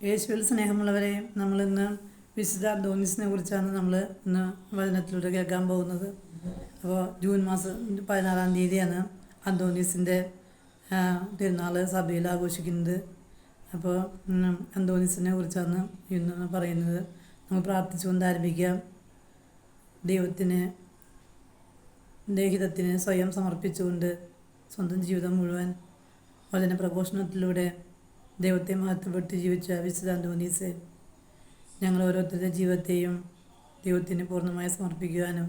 യേശുവിൽ സ്നേഹമുള്ളവരെ, നമ്മളിന്ന് വിശുദ്ധ അന്തോണീസിനെ കുറിച്ചാണ് നമ്മൾ ഇന്ന് വചനത്തിലൂടെ കേൾക്കാൻ പോകുന്നത്. അപ്പോൾ ജൂൺ മാസം 16-ാം തീയതിയാണ് അന്തോണീസിൻ്റെ തിരുനാൾ സഭയിൽ ആഘോഷിക്കുന്നത്. അപ്പോൾ അന്തോണീസിനെ കുറിച്ചാണ് ഇന്ന് പറയുന്നത്. നമ്മൾ പ്രാർത്ഥിച്ചുകൊണ്ട് ആരംഭിക്കാം. ദൈവത്തിന് ഹിതത്തിന് സ്വയം സമർപ്പിച്ചുകൊണ്ട് സ്വന്തം ജീവിതം മുഴുവൻ വചന പ്രഘോഷണത്തിലൂടെ ദൈവത്തെ മഹത്വപ്പെടുത്തി ജീവിച്ച വിശുദ്ധ അന്തോണീസെ, ഞങ്ങൾ ഓരോരുത്തരുടെ ജീവിതത്തെയും ദൈവത്തിന് പൂർണ്ണമായി സമർപ്പിക്കുവാനും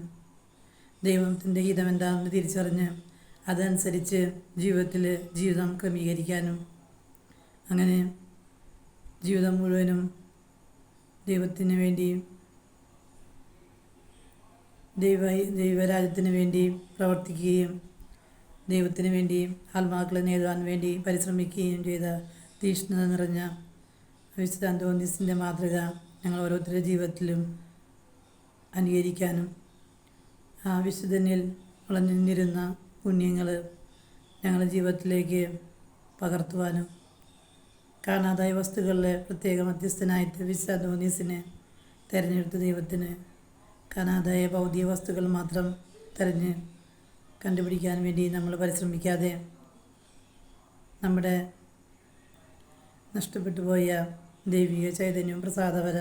ദൈവത്തിൻ്റെ ഹിതം എന്താണെന്ന് തിരിച്ചറിഞ്ഞ് അതനുസരിച്ച് ജീവിതം ക്രമീകരിക്കാനും അങ്ങനെ ജീവിതം മുഴുവനും ദൈവത്തിന് വേണ്ടി ദൈവരാജ്യത്തിന് വേണ്ടി പ്രവർത്തിക്കുകയും ദൈവത്തിന് വേണ്ടി ആത്മാക്കളെ നേടുവാൻ വേണ്ടി പരിശ്രമിക്കുകയും ചെയ്ത തീഷ്ണത നിറഞ്ഞ വിശുദ്ധ അന്തോണീസിൻ്റെ മാതൃക ഞങ്ങൾ ഓരോരുത്തരുടെ ജീവിതത്തിലും അനുകരിക്കാനും ആ വിശുദ്ധനിൽ വളർന്നിരുന്ന പുണ്യങ്ങൾ ഞങ്ങളുടെ ജീവിതത്തിലേക്ക് പകർത്തുവാനും കാണാതായ വസ്തുക്കളിലെ പ്രത്യേക മധ്യസ്ഥനായിട്ട് വിശുദ്ധ അന്തോണീസിനെ തിരഞ്ഞെടുത്ത ദൈവത്തിന് കാണാതായ ഭൗതിക വസ്തുക്കൾ മാത്രം തിരഞ്ഞ് കണ്ടുപിടിക്കാൻ വേണ്ടി നമ്മൾ പരിശ്രമിക്കാതെ നമ്മുടെ നഷ്ടപ്പെട്ടു പോയ ദൈവിക ചൈതന്യവും പ്രസാദപര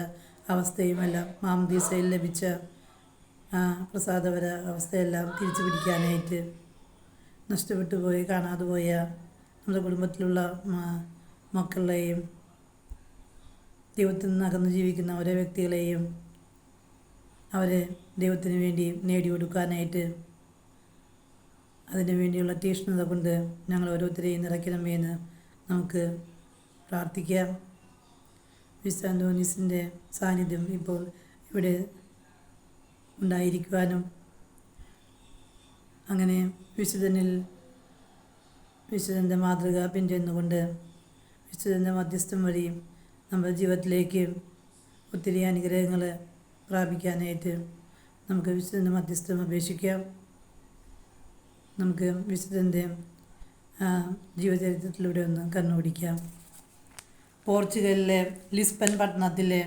അവസ്ഥയുമെല്ലാം മാമോദീസയിൽ ലഭിച്ച ആ പ്രസാദപര അവസ്ഥയെല്ലാം തിരിച്ചു പിടിക്കാനായിട്ട് നഷ്ടപ്പെട്ടു പോയി കാണാതെ പോയ നമ്മുടെ കുടുംബത്തിലുള്ള മക്കളെയും ദൈവത്തിൽ നിന്ന് അകന്നു ജീവിക്കുന്ന ഓരോ വ്യക്തികളെയും അവരെ ദൈവത്തിന് വേണ്ടി നേടിയെടുക്കാനായിട്ട് അതിനു വേണ്ടിയുള്ള തീഷ്ണത കൊണ്ട് ഞങ്ങൾ ഓരോരുത്തരെയും നിറയ്ക്കണമേ എന്ന് നമുക്ക് പ്രാർത്ഥിക്കാം. വിശുദ്ധ അന്തോണീസിൻ്റെ സാന്നിധ്യം ഇപ്പോൾ ഇവിടെ ഉണ്ടായിരിക്കുവാനും അങ്ങനെ വിശുദ്ധൻ്റെ മാതൃക പിന്തുടർന്നുകൊണ്ട് വിശുദ്ധൻ്റെ മധ്യസ്ഥം വഴി നമ്മുടെ ജീവിതത്തിലേക്ക് ഒത്തിരി അനുഗ്രഹങ്ങൾ പ്രാപിക്കാനായിട്ട് നമുക്ക് വിശുദ്ധൻ്റെ മധ്യസ്ഥം അപേക്ഷിക്കാം. നമുക്ക് വിശുദ്ധൻ്റെ ജീവചരിത്രത്തിലൂടെ ഒന്ന് കണ്ണോടിക്കാം. പോർച്ചുഗലിലെ ലിസ്ബൺ പട്ടണത്തിലെ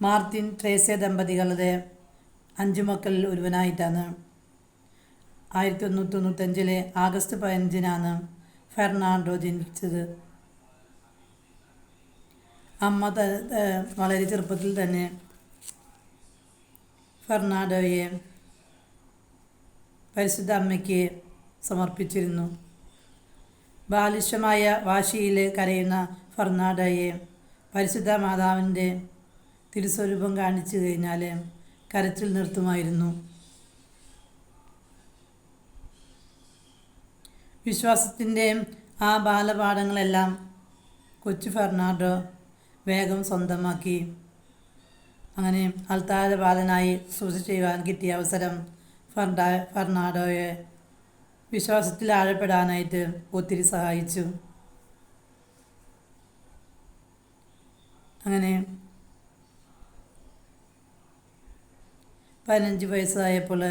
മാർട്ടിൻ ട്രേസെ ദമ്പതികളുടെ 5 മക്കളിൽ ഒരുവനായിട്ടാണ് 1995 ആഗസ്റ്റ് 15 ഫെർണാണ്ടോ ജനിച്ചത്. അമ്മ വളരെ ചെറുപ്പത്തിൽ തന്നെ ഫെർണാണ്ടോയെ പരിശുദ്ധ അമ്മയ്ക്ക് സമർപ്പിച്ചിരുന്നു. ബാലിശമായ വാശിയിൽ കരയുന്ന ഫെർണാണ്ടോയെ പരിശുദ്ധ മാതാവിൻ്റെ തിരുസ്വരൂപം കാണിച്ചു കഴിഞ്ഞാൽ കരച്ചിൽ നിർത്തുമായിരുന്നു. വിശ്വാസത്തിൻ്റെ ആ ബാലപാഠങ്ങളെല്ലാം കൊച്ചു ഫെർണാണ്ടോ വേഗം സ്വന്തമാക്കി. അങ്ങനെ അൾത്താര ബാലനായി ശുശ്രൂഷ ചെയ്യുവാൻ കിട്ടിയ അവസരം ഫെർണാണ്ടോയെ വിശ്വാസത്തിൽ ആഴപ്പെടാനായിട്ട് ഒത്തിരി സഹായിച്ചു. അങ്ങനെ 15 വയസ്സായപ്പോൾ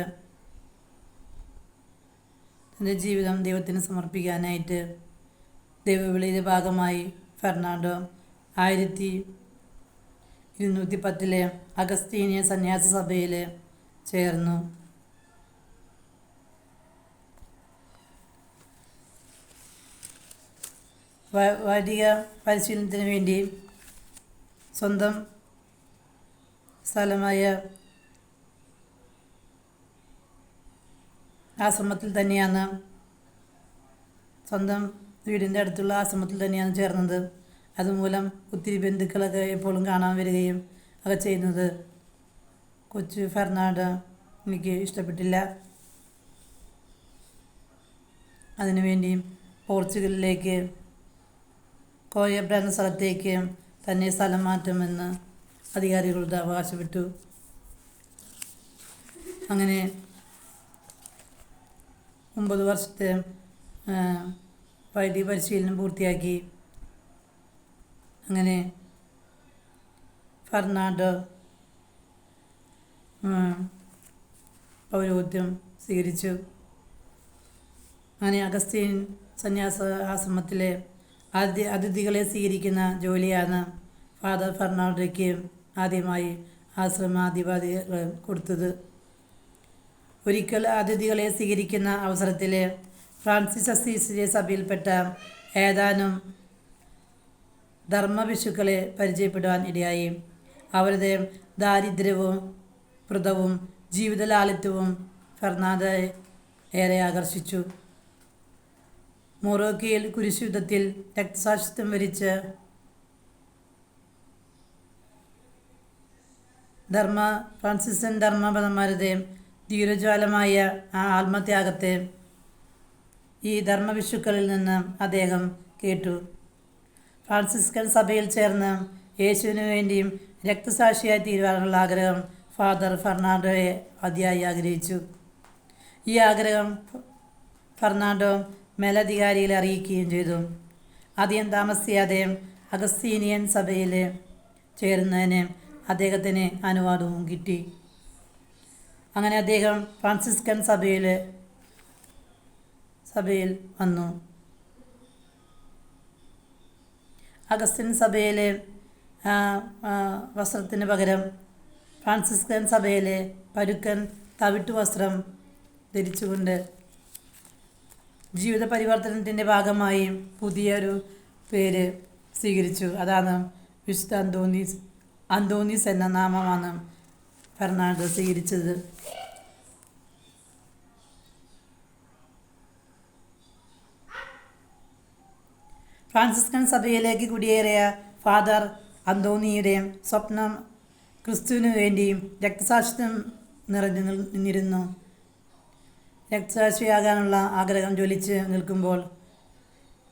തൻ്റെ ജീവിതം ദൈവത്തിന് സമർപ്പിക്കാനായിട്ട് ദൈവവിളിയുടെ ഭാഗമായി ഫെർണാണ്ടോ 1210 അഗസ്തീനിയ സന്യാസ സഭയിൽ ചേർന്നു. വൈദിക പരിശീലനത്തിന് വേണ്ടി സ്വന്തം സ്ഥലമായ ആശ്രമത്തിൽ തന്നെയാണ് സ്വന്തം വീടിൻ്റെ അടുത്തുള്ള ആശ്രമത്തിൽ തന്നെയാണ് ചേർന്നത്. അതുമൂലം ഒത്തിരി ബന്ധുക്കളൊക്കെ എപ്പോഴും കാണാൻ വരികയും ഒക്കെ ചെയ്യുന്നത് കൊച്ചു ഫെർണാണ്ടോ എനിക്ക് ഇഷ്ടപ്പെട്ടില്ല. അതിനുവേണ്ടി പോർച്ചുഗലിലേക്ക് കോയബ്ര എന്ന സ്ഥലത്തേക്ക് തന്നെ സ്ഥലം മാറ്റുമെന്ന് അധികാരികളോട് അവകാശപ്പെട്ടു. അങ്ങനെ 9 വർഷത്തെ വൈദിക പരിശീലനം പൂർത്തിയാക്കി. അങ്ങനെ ഫെർണാണ്ടോ പൗരോഹിത്യം സ്വീകരിച്ചു. അങ്ങനെ അഗസ്തീൻ സന്യാസ ആശ്രമത്തിലെ അതിഥികളെ സ്വീകരിക്കുന്ന ജോലിയാണ് ഫാദർ ഫെർണാണ്ടോയ്ക്ക് ആദ്യമായി ആശ്രമാധിപതികൾ കൊടുത്തത്. ഒരിക്കൽ അതിഥികളെ സ്വീകരിക്കുന്ന അവസരത്തിൽ ഫ്രാൻസിസ് അസീസിലെ സഭയിൽപ്പെട്ട ഏതാനും ധർമ്മഭിക്ഷുക്കളെ പരിചയപ്പെടുവാൻ ഇടയായി. അവരുടെ ദാരിദ്ര്യവും വ്രതവും ജീവിത ലാളിത്യവും ഫെർണാണ്ടോയെ ഏറെ ആകർഷിച്ചു. മൊറോക്കയിൽ കുരിശുയുദ്ധത്തിൽ രക്തസാക്ഷിത്വം വരിച്ച ഫ്രാൻസിസൻ ധർമ്മപദന്മാരുടെ ധീരജ്വാലമായ ആ ആത്മത്യാഗത്തെ ഈ ധർമ്മഭിക്ഷുക്കളിൽ നിന്ന് അദ്ദേഹം കേട്ടു. ഫ്രാൻസിസ്കൻ സഭയിൽ ചേർന്ന് യേശുവിനു വേണ്ടിയും രക്തസാക്ഷിയായി തീരുവാനുള്ള ആഗ്രഹം ഫാദർ ഫെർണാണ്ടോയെ അതിയായി ആഗ്രഹിച്ചു. ഈ ആഗ്രഹം ഫെർണാണ്ടോ മേലധികാരികളെ അറിയിക്കുകയും ചെയ്തു. അധികം താമസിയാതെ അഗസ്തീനിയൻ സഭയിൽ ചേരുന്നതിന് അദ്ദേഹത്തിന് അനുവാദവും കിട്ടി. അങ്ങനെ അദ്ദേഹം ഫ്രാൻസിസ്കൻ സഭയിൽ വന്നു. അഗസ്റ്റിൻ സഭയിലെ വസ്ത്രത്തിന് പകരം ഫ്രാൻസിസ്കൻ സഭയിലെ പരുക്കൻ തവിട്ടു വസ്ത്രം ധരിച്ചുകൊണ്ട് ജീവിത പരിവർത്തനത്തിൻ്റെ ഭാഗമായി പുതിയൊരു പേര് സ്വീകരിച്ചു. അതാണ് വിശുദ്ധ അന്തോനീസ് എന്ന നാമമാണ് ഫെർണാണ്ടോ സ്വീകരിച്ചത്. ഫ്രാൻസിസ്കൻ സഭയിലേക്ക് കുടിയേറിയ ഫാദർ അന്തോണിയുടെ സ്വപ്നം ക്രിസ്തുവിനു വേണ്ടി രക്തസാക്ഷിത്വം നിറഞ്ഞു നിന്നിരുന്നു. രക്തസാക്ഷിയാകാനുള്ള ആഗ്രഹം ജ്വലിച്ച് നിൽക്കുമ്പോൾ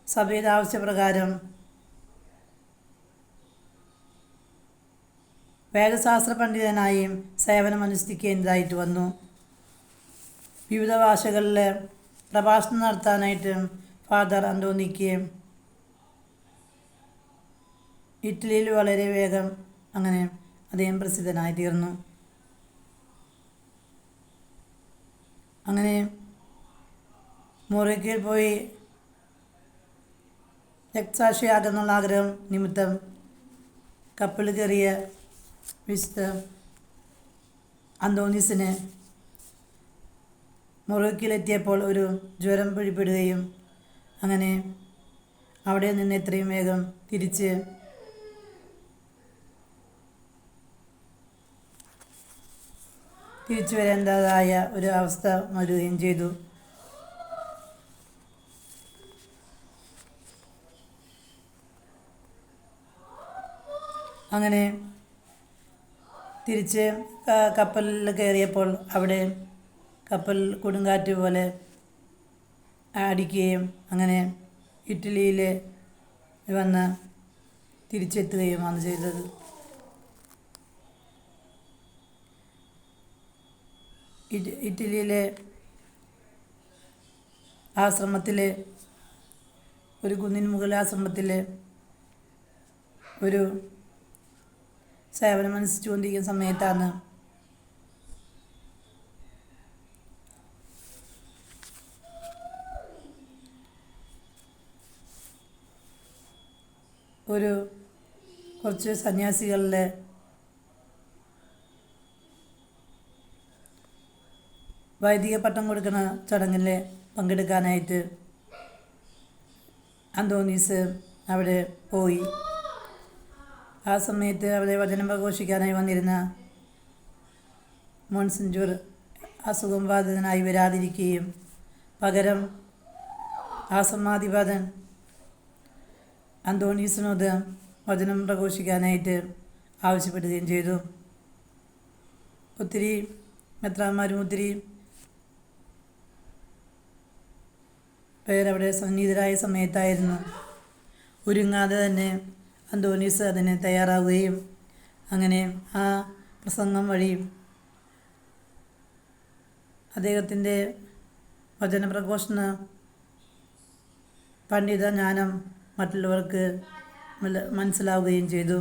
സഭയുടെ ആവശ്യപ്രകാരം വേദശാസ്ത്ര പണ്ഡിതനായി സേവനമനുഷ്ഠിക്കേണ്ടതായിട്ട് വന്നു. വിവിധ ഭാഷകളിൽ പ്രഭാഷണം നടത്താനായിട്ട് ഫാദർ അന്തോണിക്ക് ഇറ്റലിയിൽ വളരെ വേഗം അങ്ങനെ അദ്ദേഹം പ്രസിദ്ധനായി തീർന്നു. അങ്ങനെ മൊറോക്കയിൽ പോയി രക്തസാക്ഷിയാകുന്നുള്ള ആഗ്രഹം നിമിത്തം കപ്പൽ കയറിയ വിശുദ്ധ അന്തോണീസിന് മൊറോക്കയിലെത്തിയപ്പോൾ ഒരു ജ്വരം പിടിപെടുകയും അങ്ങനെ അവിടെ നിന്ന് എത്രയും വേഗം തിരിച്ച് വരേണ്ടതായ ഒരു അവസ്ഥ വരികയും ചെയ്തു. അങ്ങനെ തിരിച്ച് കപ്പലിൽ കയറിയപ്പോൾ അവിടെ കപ്പൽ കൊടുങ്കാറ്റ് പോലെ അടിക്കുകയും അങ്ങനെ ഇറ്റലിയിൽ വന്ന് തിരിച്ചെത്തുകയുമാണ് ചെയ്തത്. ഇറ്റലിയിലെ ആശ്രമത്തിൽ ഒരു കുന്നിൻ മുകളിൽ ആശ്രമത്തിൽ ഒരു സേവനമനുഷ്ഠിച്ചുകൊണ്ടിരിക്കുന്ന സമയത്താണ് കുറച്ച് സന്യാസികളുടെ വൈദിക പട്ടം കൊടുക്കുന്ന ചടങ്ങിൽ പങ്കെടുക്കാനായിട്ട് അന്തോണീസ് അവിടെ പോയി. ആ സമയത്ത് അവിടെ വചനം പ്രഘോഷിക്കാനായി വന്നിരുന്ന മോൺസിഞ്ചൂർ അസുഖം ബാധിതനായി വരാതിരിക്കുകയും പകരം ആശ്രമാധിപൻ അന്തോണീസിനോട് വചനം പ്രഘോഷിക്കാനായിട്ട് ആവശ്യപ്പെടുകയും ചെയ്തു. ഒത്തിരി മെത്രാന്മാരും ഒത്തിരി പേരവിടെ സന്നിഹിതരായ സമയത്തായിരുന്നു. ഒരുങ്ങാതെ തന്നെ അന്തോണീസ് അതിന് തയ്യാറാവുകയും അങ്ങനെ ആ പ്രസംഗം വഴി അദ്ദേഹത്തിൻ്റെ വചനപ്രഘോഷണ പണ്ഡിത ജ്ഞാനം മറ്റുള്ളവർക്ക് മനസ്സിലാവുകയും ചെയ്തു.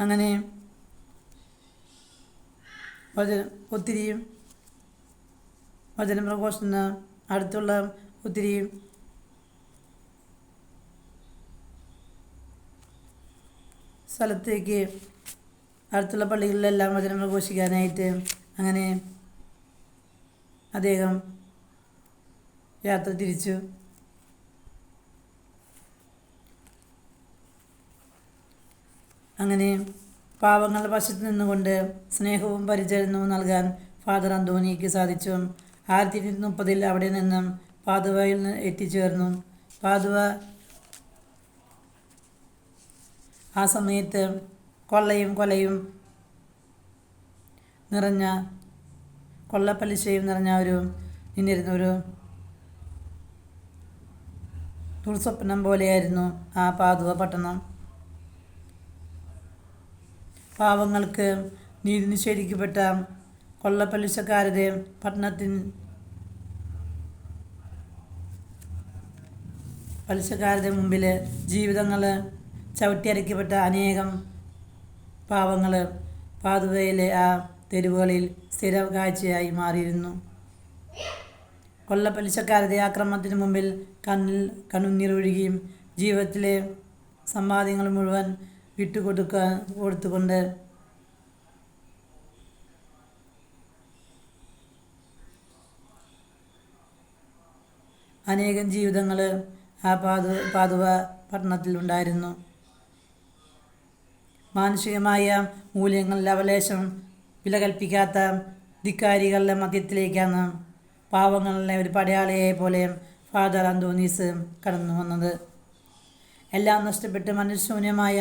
അങ്ങനെ ഒത്തിരി വചനപ്രഘോഷത്തിന് അടുത്തുള്ള ഒത്തിരി സ്ഥലത്തേക്ക് അടുത്തുള്ള പള്ളികളിലെല്ലാം വചനം പ്രഘോഷിക്കാനായിട്ട് അങ്ങനെ അദ്ദേഹം യാത്ര തിരിച്ചു. അങ്ങനെ പാവങ്ങളുടെ വശത്ത് നിന്നുകൊണ്ട് സ്നേഹവും പരിചരണവും നൽകാൻ ഫാദർ അന്തോണിക്ക് സാധിച്ചു. 1830 അവിടെ നിന്നും പാതുവയിൽ എത്തിച്ചേർന്നു. പാതുവ ആ സമയത്ത് കൊള്ളയും കൊലയും നിറഞ്ഞ കൊള്ളപ്പലിശയും നിറഞ്ഞ നിന്നിരുന്ന ദുർസ്വപ്നം പോലെയായിരുന്നു ആ പാതുവ പട്ടണം. പാവങ്ങൾക്ക് നീതി നിഷേധിക്കപ്പെട്ട കൊള്ളപ്പലിശക്കാരുടെ പലിശക്കാരുടെ മുമ്പിൽ ജീവിതങ്ങൾ ചവിട്ടിയരയ്ക്കപ്പെട്ട അനേകം പാവങ്ങൾ പാതുവയിലെ ആ തെരുവുകളിൽ സ്ഥിര കാഴ്ചയായി മാറിയിരുന്നു. കൊള്ളപ്പലിശക്കാരുടെ ആക്രമണത്തിന് മുമ്പിൽ കണ്ണുനീരൊഴുകിയും ജീവിതത്തിലെ സമ്പാദ്യങ്ങൾ മുഴുവൻ കൊടുത്തുകൊണ്ട് അനേകം ജീവിതങ്ങൾ ആ പാതുവ പട്ടണത്തിൽ ഉണ്ടായിരുന്നു. മാനുഷികമായ മൂല്യങ്ങളിൽ അവലേശം വില കൽപ്പിക്കാത്ത ധിക്കാരികളുടെ മധ്യത്തിലേക്കാണ് പാവങ്ങളിലെ ഒരു പടയാളിയെ പോലെ ഫാദർ അന്തോണീസ് കടന്നു വന്നത്. എല്ലാം നഷ്ടപ്പെട്ട് മനുഷ്യശൂന്യമായ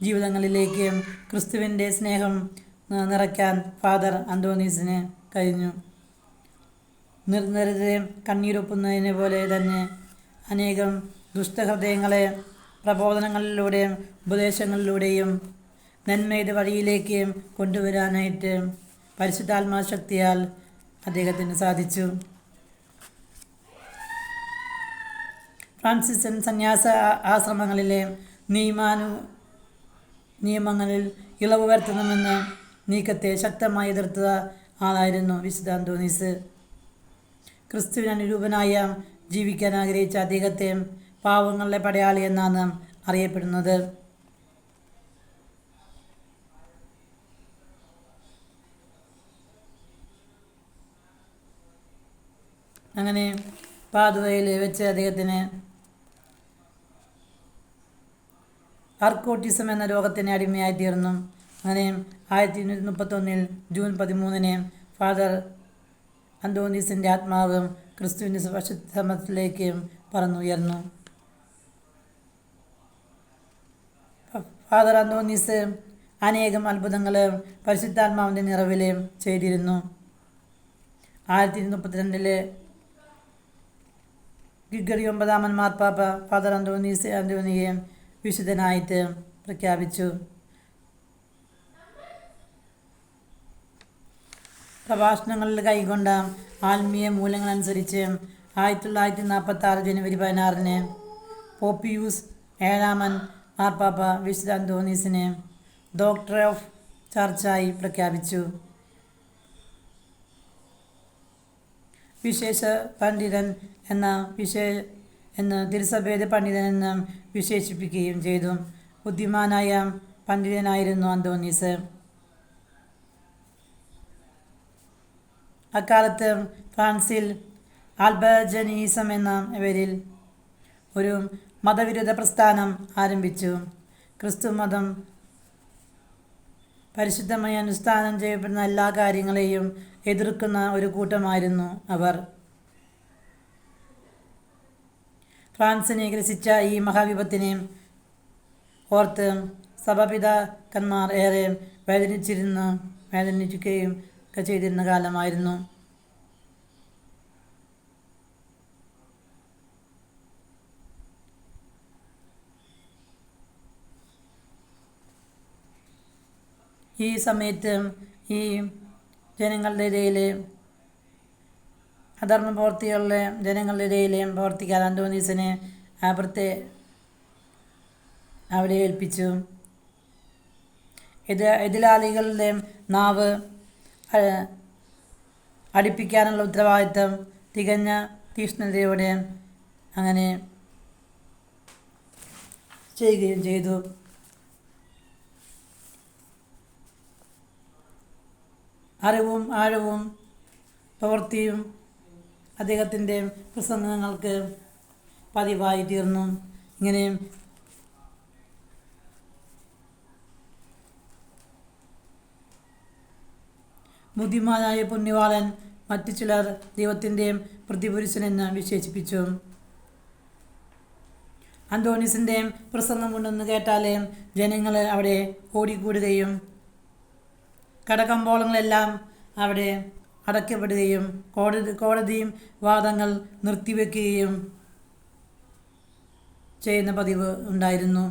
ജീവിതങ്ങളിലേക്ക് ക്രിസ്തുവിൻ്റെ സ്നേഹം നിറയ്ക്കാൻ ഫാദർ അന്തോണീസിന് കഴിഞ്ഞു. നിർനിരരെ കണ്ണീരൊപ്പുന്നതിനെ പോലെ തന്നെ അനേകം ദുഷ്ടഹൃദയങ്ങളെ പ്രബോധനങ്ങളിലൂടെയും ഉപദേശങ്ങളിലൂടെയും നന്മയുടെ വഴിയിലേക്ക് കൊണ്ടുവരാനായിട്ട് പരിശുദ്ധാത്മാ ശക്തിയാൽ അദ്ദേഹത്തിന് സാധിച്ചു. ഫ്രാൻസിസൻ സന്യാസ ആശ്രമങ്ങളിലെ നിയമങ്ങളിൽ ഇളവ് വരുത്തണമെന്ന നീക്കത്തെ ശക്തമായി എതിർത്ത ആളായിരുന്നു വിശുദ്ധ അന്തോണീസ്. ക്രിസ്തുവിന് അനുരൂപനായ ജീവിക്കാൻ ആഗ്രഹിച്ച അദ്ദേഹത്തെ പാവങ്ങളുടെ പടയാളി എന്നാണ് അറിയപ്പെടുന്നത്. അങ്ങനെ പാതുവയിൽ വെച്ച് അദ്ദേഹത്തിന് ആർക്കോട്ടിസം എന്ന രോഗത്തിന് അടിമയായി തീർന്നു. അങ്ങനെ 1831 ജൂൺ 13 ഫാദർ അന്തോണീസിൻ്റെ ആത്മാവ് ക്രിസ്തുവിൻ്റെ പരിശുദ്ധമത്തിലേക്ക് പറന്നുയർന്നു. ഫാദർ അന്തോണീസ് അനേകം അത്ഭുതങ്ങൾ പരിശുദ്ധാത്മാവിൻ്റെ നിറവിൽ ചെയ്തിരുന്നു. 1832 ഗ്രിഗറി 9 മാർപ്പാപ്പ ഫാദർ അന്തോണിയെ വിശുദ്ധനായിട്ട് പ്രഖ്യാപിച്ചു. പ്രഭാഷണങ്ങളിൽ കൈക്കൊണ്ട ആത്മീയ മൂല്യങ്ങളനുസരിച്ച് 1946 ജനുവരി 16 പോപ്പിയൂസ് 7 മാർപ്പാപ്പ വിശുദ്ധ അന്തോണീസിനെ ഡോക്ടർ ഓഫ് ചർച്ചായി പ്രഖ്യാപിച്ചു. വിശേഷ പണ്ഡിതൻ എന്ന് തിരുസഭയുടെ പണ്ഡിതൻ എന്ന് വിശേഷിപ്പിക്കുകയും ചെയ്തു. ബുദ്ധിമാനായ പണ്ഡിതനായിരുന്നു അന്തോണീസ്. അക്കാലത്ത് ഫ്രാൻസിൽ ആൽബജനീസം എന്ന പേരിൽ ഒരു മതവിരുദ്ധ പ്രസ്ഥാനം ആരംഭിച്ചു. ക്രിസ്തു മതം പരിശുദ്ധമായി അനുഷ്ഠാനം ചെയ്യപ്പെടുന്ന എല്ലാ കാര്യങ്ങളെയും എതിർക്കുന്ന ഒരു കൂട്ടമായിരുന്നു അവർ. ഫ്രാൻസിനെ ഗ്രസിച്ച ഈ മഹാവിപത്തിനെ ഓർത്ത് സഭാപിതാക്കന്മാർ ഏറെ വേദനിക്കുകയും ഒക്കെ ചെയ്തിരുന്ന കാലമായിരുന്നു. ഈ സമയത്ത് ഈ ജനങ്ങളുടെ ഇടയിൽ അധർമ്മ പ്രവർത്തികളുടെ ജനങ്ങളുടെ ഇടയിൽ പ്രവർത്തിക്കാൻ അന്തോണീസിനെ അവിടെ ഏൽപ്പിച്ചു. എതിരാളികളുടെ നാവ് അടിപ്പിക്കാനുള്ള ഉത്തരവാദിത്തം തികഞ്ഞ തീക്ഷ്ണതയോടെ അങ്ങനെ ചെയ്യുകയും ചെയ്തു. അറിവും ആഴവും പ്രവൃത്തിയും അദ്ദേഹത്തിൻ്റെ പ്രസംഗങ്ങൾക്ക് പതിവായി തീർന്നു. ഇങ്ങനെ ബുദ്ധിമാനായ പുണ്യവാളൻ മറ്റു ചിലർ ദൈവത്തിൻ്റെ പ്രതിപുരുഷനെന്ന് വിശേഷിപ്പിച്ചു. അന്തോണീസിൻ്റെ പ്രസംഗം കൊണ്ടെന്ന് കേട്ടാലേ ജനങ്ങൾ അവിടെ ഓടിക്കൂടുകയും കടകമ്പോളങ്ങളെല്ലാം അവിടെ അടയ്ക്കപ്പെടുകയും കോടതിയും വാദങ്ങൾ നിർത്തിവെക്കുകയും ചെയ്യുന്ന പതിവ് ഉണ്ടായിരുന്നു.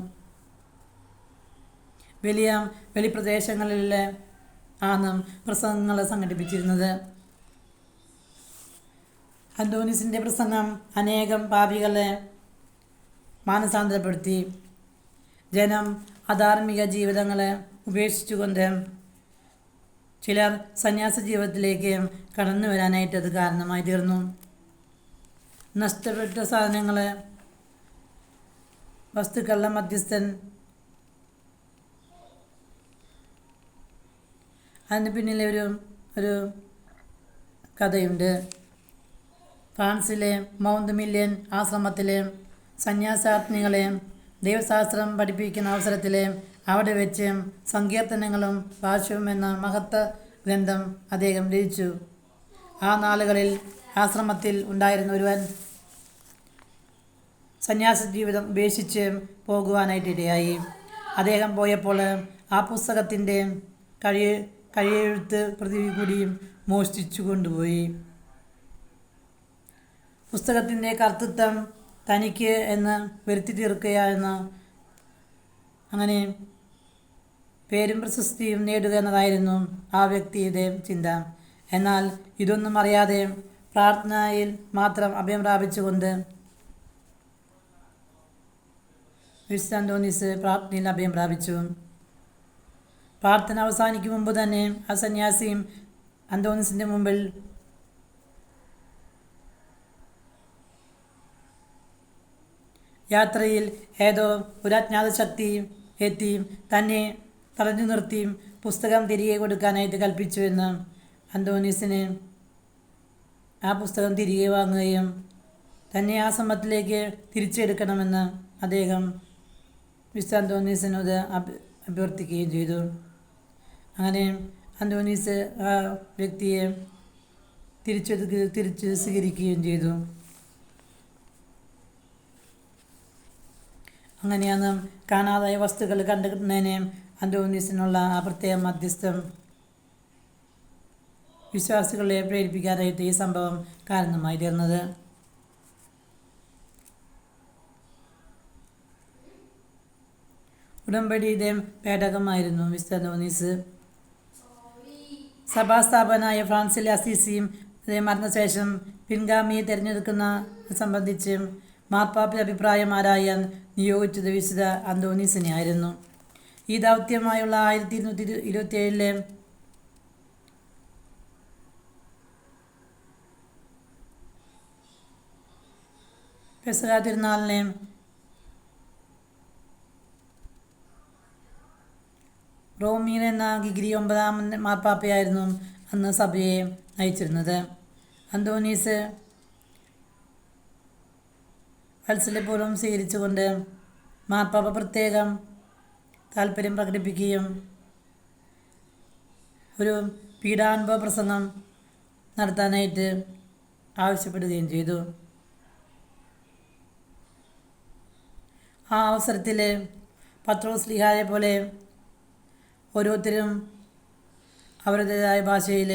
വലിയ വെളിപ്രദേശങ്ങളിൽ ആണ് പ്രസംഗങ്ങൾ സംഘടിപ്പിച്ചിരുന്നത്. അന്തോണീസിൻ്റെ പ്രസംഗം അനേകം പാപികളെ മാനസാന്തരപ്പെടുത്തി. ജനം അധാർമിക ജീവിതങ്ങളെ ഉപേക്ഷിച്ചുകൊണ്ട് ചിലർ സന്യാസ ജീവിതത്തിലേക്ക് കടന്നു വരാനായിട്ട് അത് കാരണമായി തീർന്നു. നഷ്ടപ്പെട്ട സാധനങ്ങൾ, വസ്തുക്കളുടെ മധ്യസ്ഥൻ, അതിന് പിന്നിലെ ഒരു കഥയുണ്ട്. ഫ്രാൻസിലെ മൗണ്ട് മില്യൻ ആശ്രമത്തിലെ സന്യാസാർത്ഥികളെ ദൈവശാസ്ത്രം പഠിപ്പിക്കുന്ന അവസരത്തിൽ അവിടെ വെച്ച് സങ്കീർത്തനങ്ങളും ഭാഷ്യവും എന്ന മഹത്ത ഗ്രന്ഥം അദ്ദേഹം രചിച്ചു. ആ നാളുകളിൽ ആശ്രമത്തിൽ ഉണ്ടായിരുന്ന ഒരുവൻ സന്യാസ ജീവിതം ഉപേക്ഷിച്ച് പോകുവാനായിട്ടിടയായി. അദ്ദേഹം പോയപ്പോൾ ആ പുസ്തകത്തിൻ്റെ കഴിയെഴുത്ത് പ്രതി കൂടിയും മോഷ്ടിച്ചു കൊണ്ടുപോയി. പുസ്തകത്തിൻ്റെ കർത്തൃത്വം തനിക്ക് എന്ന് വരുത്തി തീർക്കുകയെന്ന്, അങ്ങനെ പേരും പ്രശസ്തിയും നേടുക എന്നതായിരുന്നു ആ വ്യക്തിയുടെ ചിന്ത. എന്നാൽ ഇതൊന്നും അറിയാതെ പ്രാർത്ഥനയിൽ മാത്രം അഭയം പ്രാപിച്ചുകൊണ്ട് വിശുദ്ധ അന്തോണീസ് പ്രാർത്ഥനയിൽ അഭയം പ്രാപിച്ചു. പ്രാർത്ഥന അവസാനിക്കും മുമ്പ് തന്നെ ആ സന്യാസിയും അന്തോണീസിൻ്റെ മുമ്പിൽ യാത്രയിൽ ഏതോ ഒരു അജ്ഞാത ശക്തി എത്തി തന്നെ തടഞ്ഞു നിർത്തി പുസ്തകം തിരികെ കൊടുക്കാനായിട്ട് കൽപ്പിച്ചു എന്ന് അന്തോണീസിന് ആ പുസ്തകം തിരികെ വാങ്ങുകയും തന്നെ ആ ശ്രമത്തിലേക്ക് തിരിച്ചെടുക്കണമെന്ന് അദ്ദേഹം വിശുദ്ധ അന്തോണീസിനോട് അഭ്യർത്ഥിക്കുകയും ചെയ്തു. അങ്ങനെ അന്തോണീസ് ആ വ്യക്തിയെ തിരിച്ച് സ്വീകരിക്കുകയും ചെയ്തു. അങ്ങനെയാണ് കാണാതായ വസ്തുക്കൾ കണ്ടെത്തുന്നതിന് അന്തോണീസിനുള്ള ആ പ്രത്യേക മധ്യസ്ഥം വിശ്വാസികളെ പ്രേരിപ്പിക്കാനായിട്ട് ഈ സംഭവം കാരണമായി തീർന്നത്. ഉടമ്പടിയുടെ പേടകമായിരുന്നു വിശുദ്ധ അന്തോണീസ്. സഭാസ്ഥാപകനായ ഫ്രാൻസിലെ അസീസിയും മരണശേഷം പിൻഗാമിയെ തിരഞ്ഞെടുക്കുന്ന സംബന്ധിച്ച് മാർപ്പാപ്പയുടെ അഭിപ്രായം ആരായാൻ നിയോഗിച്ചത് വിശുദ്ധ അന്തോണീസിനെ ആയിരുന്നു. ഈ ദൗത്യമായുള്ള 1227 പെസഹ തിരുനാളിനെ റോമീൻ എന്ന ഗിഗ്രി 9-ാം മാർപ്പാപ്പയായിരുന്നു അന്ന് സഭയെ നയിച്ചിരുന്നത്. അന്തോണീസ് വത്സല്യപൂർവ്വം സ്വീകരിച്ചുകൊണ്ട് മാർപ്പാപ്പ പ്രത്യേകം താല്പര്യം പ്രകടിപ്പിക്കുകയും ഒരു പീഡാനുഭവ പ്രസംഗം നടത്താനായിട്ട് ആവശ്യപ്പെടുകയും ചെയ്തു. ആ അവസരത്തിൽ പത്രോസ് ശ്ലീഹായെ പോലെ ഓരോരുത്തരും അവരുടേതായ ഭാഷയിൽ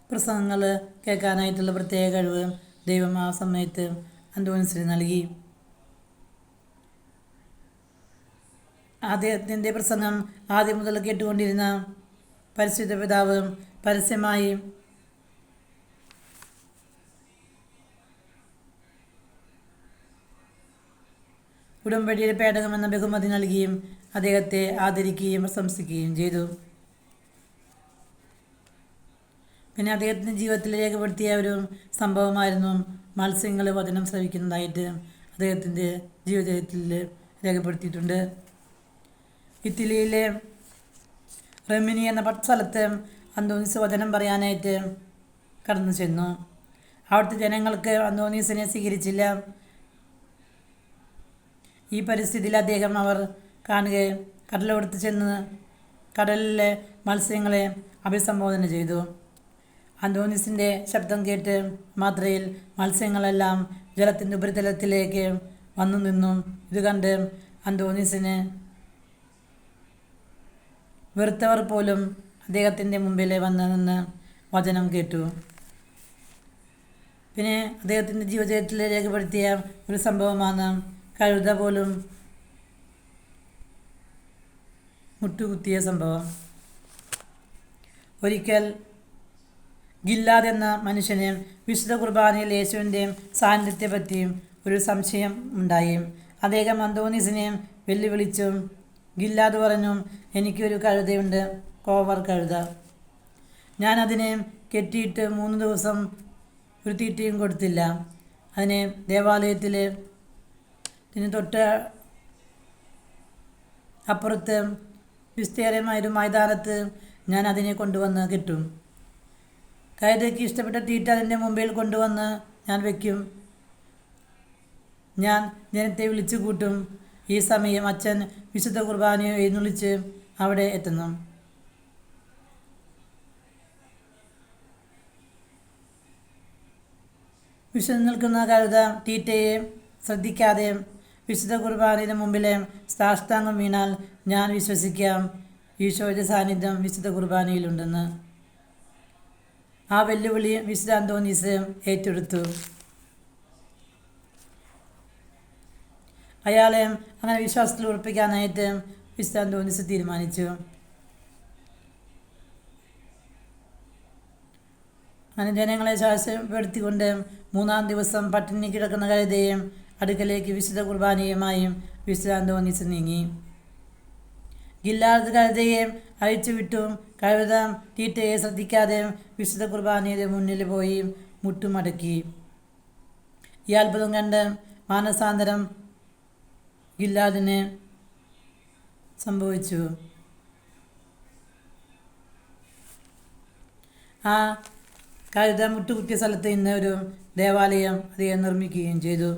പ്രസംഗങ്ങൾ കേൾക്കാനായിട്ടുള്ള പ്രത്യേക കഴിവ് ദൈവം ആ സമയത്ത് അന്തോണീസിന് നൽകി. അദ്ദേഹത്തിൻ്റെ പ്രസംഗം ആദ്യം മുതൽ കേട്ടുകൊണ്ടിരുന്ന പരിശുദ്ധ പിതാവ് പരസ്യമായി ഉടമ്പടിയുടെ പേടകമെന്ന ബഹുമതി നൽകിയും അദ്ദേഹത്തെ ആദരിക്കുകയും പ്രശംസിക്കുകയും ചെയ്തു. പിന്നെ അദ്ദേഹത്തിൻ്റെ ജീവിതത്തിൽ രേഖപ്പെടുത്തിയ ഒരു സംഭവമായിരുന്നു മത്സ്യങ്ങൾ വചനം ശ്രവിക്കുന്നതായിട്ട് അദ്ദേഹത്തിൻ്റെ ജീവിതത്തിൽ രേഖപ്പെടുത്തിയിട്ടുണ്ട്. ഇറ്റലിയിലെ റെമിനി എന്ന സ്ഥലത്ത് അന്തോണീസ് വചനം പറയാനായിട്ട് കടന്നു ചെന്നു. അവിടുത്തെ ജനങ്ങൾക്ക് അന്തോണീസിനെ സ്വീകരിച്ചില്ല. ഈ പരിസ്ഥിതിയിൽ അവർ കാണുകയും കടലോടത്ത് ചെന്ന് കടലിലെ മത്സ്യങ്ങളെ അഭിസംബോധന ചെയ്തു. അന്തോണീസിൻ്റെ ശബ്ദം കേട്ട് മാത്രയിൽ മത്സ്യങ്ങളെല്ലാം ജലത്തിൻ്റെ ഉപരിതലത്തിലേക്ക് വന്നു നിന്നു. ഇത് കണ്ട് അന്തോണീസിന് വെറുത്തവർ പോലും അദ്ദേഹത്തിൻ്റെ മുമ്പിൽ വന്ന് നിന്ന് വചനം കേട്ടു. പിന്നെ അദ്ദേഹത്തിൻ്റെ ജീവിതത്തിൽ രേഖപ്പെടുത്തിയ ഒരു സംഭവമാണ് കഴുത പോലും മുട്ടുകുത്തിയ സംഭവം. ഒരിക്കൽ ഗില്ലാദ് എന്ന മനുഷ്യന് വിശുദ്ധ കുർബാനയിൽ യേശുവിൻ്റെ സാന്നിധ്യത്തെപ്പറ്റി ഒരു സംശയം ഉണ്ടായി. അദ്ദേഹം അന്തോണീസിനെ വെല്ലുവിളിച്ചു. ഗില്ലാദ് പറഞ്ഞു, എനിക്കൊരു കഴുതയുണ്ട്, കോവർ കഴുത. ഞാൻ അതിനെ കെട്ടിയിട്ട് 3 ദിവസം ഒരു തീറ്റയും കൊടുത്തില്ല. അതിനെ ദേവാലയത്തിൽ തൊട്ട് അപ്പുറത്ത് വിസ്തീർണമായൊരു മൈതാനത്ത് ഞാൻ അതിനെ കൊണ്ടുവന്ന് കിട്ടും. കഴുതയ്ക്ക് ഇഷ്ടപ്പെട്ട തീറ്റ അതിൻ്റെ മുമ്പിൽ കൊണ്ടുവന്ന് ഞാൻ വയ്ക്കും. ഞാൻ ജനത്തെ വിളിച്ചു കൂട്ടും. ഈ സമയം അച്ഛൻ വിശുദ്ധ കുർബാനയെ എഴുന്നള്ളിച്ച് അവിടെ എത്തുന്നു. വിശന്ന് നിൽക്കുന്ന കഴുത തീറ്റയെ ശ്രദ്ധിക്കാതെ വിശുദ്ധ കുർബാനയുടെ മുമ്പിലെ സാഷ്ടാംഗം വീണാൽ ഞാൻ വിശ്വസിക്കാം ഈശോയുടെ സാന്നിധ്യം വിശുദ്ധ കുർബാനയിലുണ്ടെന്ന്. ആ വെല്ലുവിളി വിശുദ്ധ അന്തോണീസ് ഏറ്റെടുത്തു. അയാളെ അങ്ങനെ വിശ്വാസത്തിൽ ഉറപ്പിക്കാനായിട്ട് വിശുദ്ധ അന്തോണീസ് തീരുമാനിച്ചു. അങ്ങനെ ജനങ്ങളെ ശാസ്യപ്പെടുത്തിക്കൊണ്ട് 3-ാം ദിവസം പട്ടിണി കിടക്കുന്ന കഴുതയെ അടുക്കലേക്ക് വിശുദ്ധ കുർബാനയുമായും വിശുദ്ധ അന്തോണീസ് നീങ്ങി. ഗില്ലാദ് കഴുതയെ അഴിച്ചുവിട്ടു. കഴുത തീറ്റയെ ശ്രദ്ധിക്കാതെ വിശുദ്ധ കുർബാനയുടെ മുന്നിൽ പോയി മുട്ടുമടക്കി. ഈ അത്ഭുതം കണ്ട് മാനസാന്തരം ഗില്ലാദിന് സംഭവിച്ചു. ആ കഴുത മുട്ടുകുത്തിയ സ്ഥലത്ത് ഇന്ന് ഒരു ദേവാലയം അദ്ദേഹം നിർമ്മിക്കുകയും ചെയ്തു.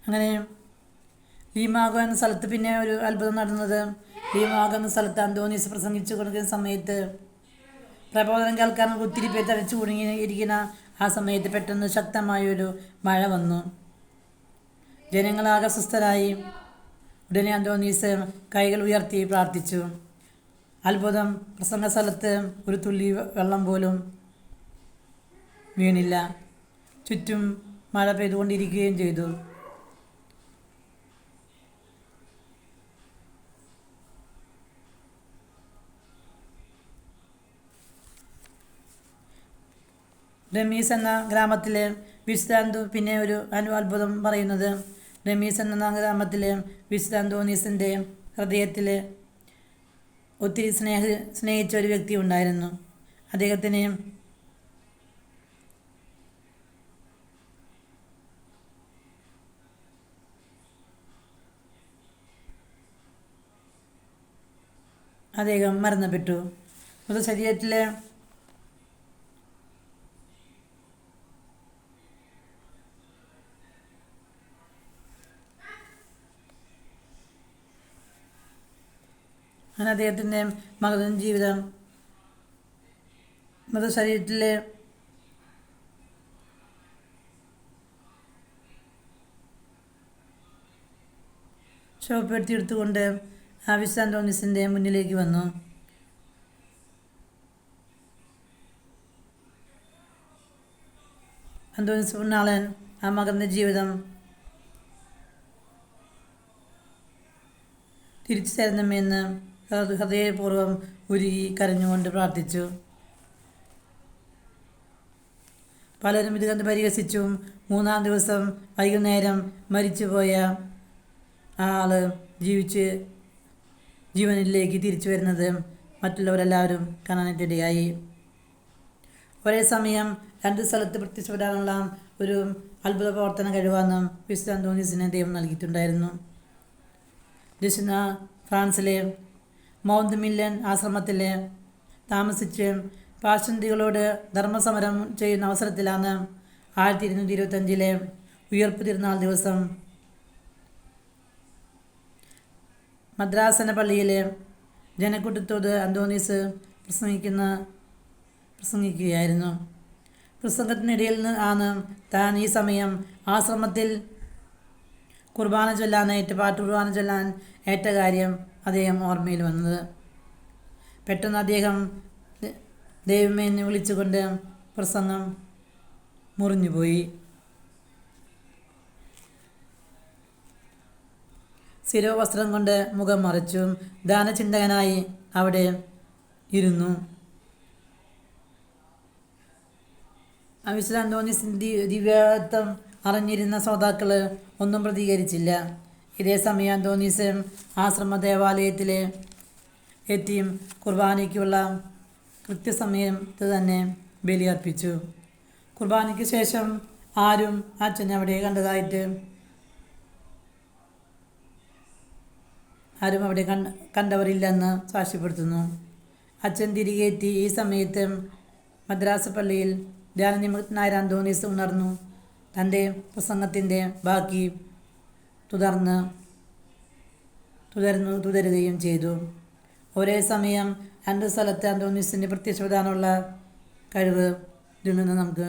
അങ്ങനെ ലീമാഗോ എന്ന സ്ഥലത്ത് പിന്നെ ഒരു അത്ഭുതം നടന്നത്, ലീമാഗോ എന്ന സ്ഥലത്ത് അന്തോണീസ് പ്രസംഗിച്ചു കൊടുക്കുന്ന സമയത്ത് പ്രബോധനം കേൾക്കാൻ ഒത്തിരി പേര് തടച്ചു കുടുങ്ങിയിരിക്കുന്ന ആ സമയത്ത് പെട്ടെന്ന് ശക്തമായൊരു മഴ വന്നു. ജനങ്ങളാകെ അസ്വസ്ഥരായി. ഉടനെ അന്തോണീസ് കൈകൾ ഉയർത്തി പ്രാർത്ഥിച്ചു. അത്ഭുതം, പ്രസംഗ സ്ഥലത്ത് ഒരു തുള്ളി വെള്ളം പോലും വീണില്ല. ചുറ്റും മഴ പെയ്തുകൊണ്ടിരിക്കുകയും ചെയ്തു. റമീസ് എന്ന ഗ്രാമത്തിലെ വിശുദ്ധ പിന്നെ ഒരു അത്ഭുതം പറയുന്നത്, റമീസ് എന്ന ഗ്രാമത്തിലെ വിശുദ്ധ അന്തോണീസിൻ്റെ ഹൃദയത്തിൽ ഒത്തിരി സ്നേഹിച്ച ഒരു വ്യക്തി ഉണ്ടായിരുന്നു. അദ്ദേഹത്തിന് അദ്ദേഹം മരണപ്പെട്ടു. മൃതശരീരത്തിലെ അങ്ങനെ അദ്ദേഹത്തിൻ്റെ മകൻ ജീവിതം മൃതശരീരത്തിലെ ശവപ്പെടുത്തിയെടുത്തുകൊണ്ട് വിശുദ്ധ അന്തോണീസിൻ്റെ മുന്നിലേക്ക് വന്നു. അന്തോണീസ് പുണ്യാളൻ ആ മകൻ്റെ ജീവിതം തിരിച്ചു തരണമെന്ന് ഹൃദയപൂർവ്വം ഉരുകി കരഞ്ഞുകൊണ്ട് പ്രാർത്ഥിച്ചു. പലരും ഇത് കണ്ട് പരിഹസിച്ചു. 3-ാം ദിവസം വൈകുന്നേരം മരിച്ചുപോയ ആള് ജീവനിലേക്ക് തിരിച്ചു വരുന്നത് മറ്റുള്ളവരെല്ലാവരും കാണാനായിട്ടിടയായി. ഒരേ സമയം 2 സ്ഥലത്ത് പ്രത്യക്ഷപ്പെടാനുള്ള ഒരു അത്ഭുത പ്രവർത്തന കഴിവാണ് വിശുദ്ധ അന്തോണീസിനെ ദൈവം നൽകിയിട്ടുണ്ടായിരുന്നു. ദക്ഷിണ ഫ്രാൻസിലെ മൗണ്ട് മില്ലൻ ആശ്രമത്തിൽ താമസിച്ച് പാഷണ്ഡികളോട് ധർമ്മസമരം ചെയ്യുന്ന അവസരത്തിലാണ് 1225 ഉയർപ്പ് തിരുനാൾ ദിവസം മദ്രാസന പള്ളിയിലെ ജനക്കൂട്ടത്തോട് അന്തോണീസ് പ്രസംഗിക്കുകയായിരുന്നു. പ്രസംഗത്തിനിടയിൽ ആണ് താൻ ഈ സമയം ആശ്രമത്തിൽ പാട്ടുകുർബാന ചൊല്ലാൻ ഏറ്റ കാര്യം അദ്ദേഹം ഓർമ്മയിൽ വന്നത്. പെട്ടെന്ന് അദ്ദേഹം ദൈവമേ എന്ന് വിളിച്ചുകൊണ്ട് പ്രസംഗം മുറിഞ്ഞുപോയി. ശിരോവസ്ത്രം കൊണ്ട് മുഖം മറച്ചു ദാനചിന്തകനായി അവിടെ ഇരുന്നു. വിശുദ്ധ അന്തോണീസിൻ്റെ ദിവ്യത്വം അറിഞ്ഞിരുന്ന ശ്രോതാക്കൾ ഒന്നും പ്രതികരിച്ചില്ല. ഇതേ സമയം അന്തോണീസ് ആശ്രമ ദേവാലയത്തിൽ എത്തിയും കുർബാനയ്ക്കുള്ള കൃത്യസമയത്ത് തന്നെ ബലിയർപ്പിച്ചു. കുർബാനയ്ക്ക് ശേഷം ആരും അച്ഛനെ അവിടെ കണ്ടവരില്ലെന്ന് സാക്ഷ്യപ്പെടുത്തുന്നു. അച്ഛൻ തിരികെ എത്തി. ഈ സമയത്ത് മദ്രാസ് പള്ളിയിൽ ധ്യാനനിമഗ്നനായ അന്തോണീസ് ഉണർന്നു. തൻ്റെ പ്രസംഗത്തിൻ്റെ ബാക്കി തുടരുകയും ചെയ്തു. ഒരേ സമയം 2 സ്ഥലത്ത് അന്തോണീസിൻ്റെ പ്രത്യക്ഷപ്പെടാനുള്ള കഴിവ് ഇതിൽ നിന്ന് നമുക്ക്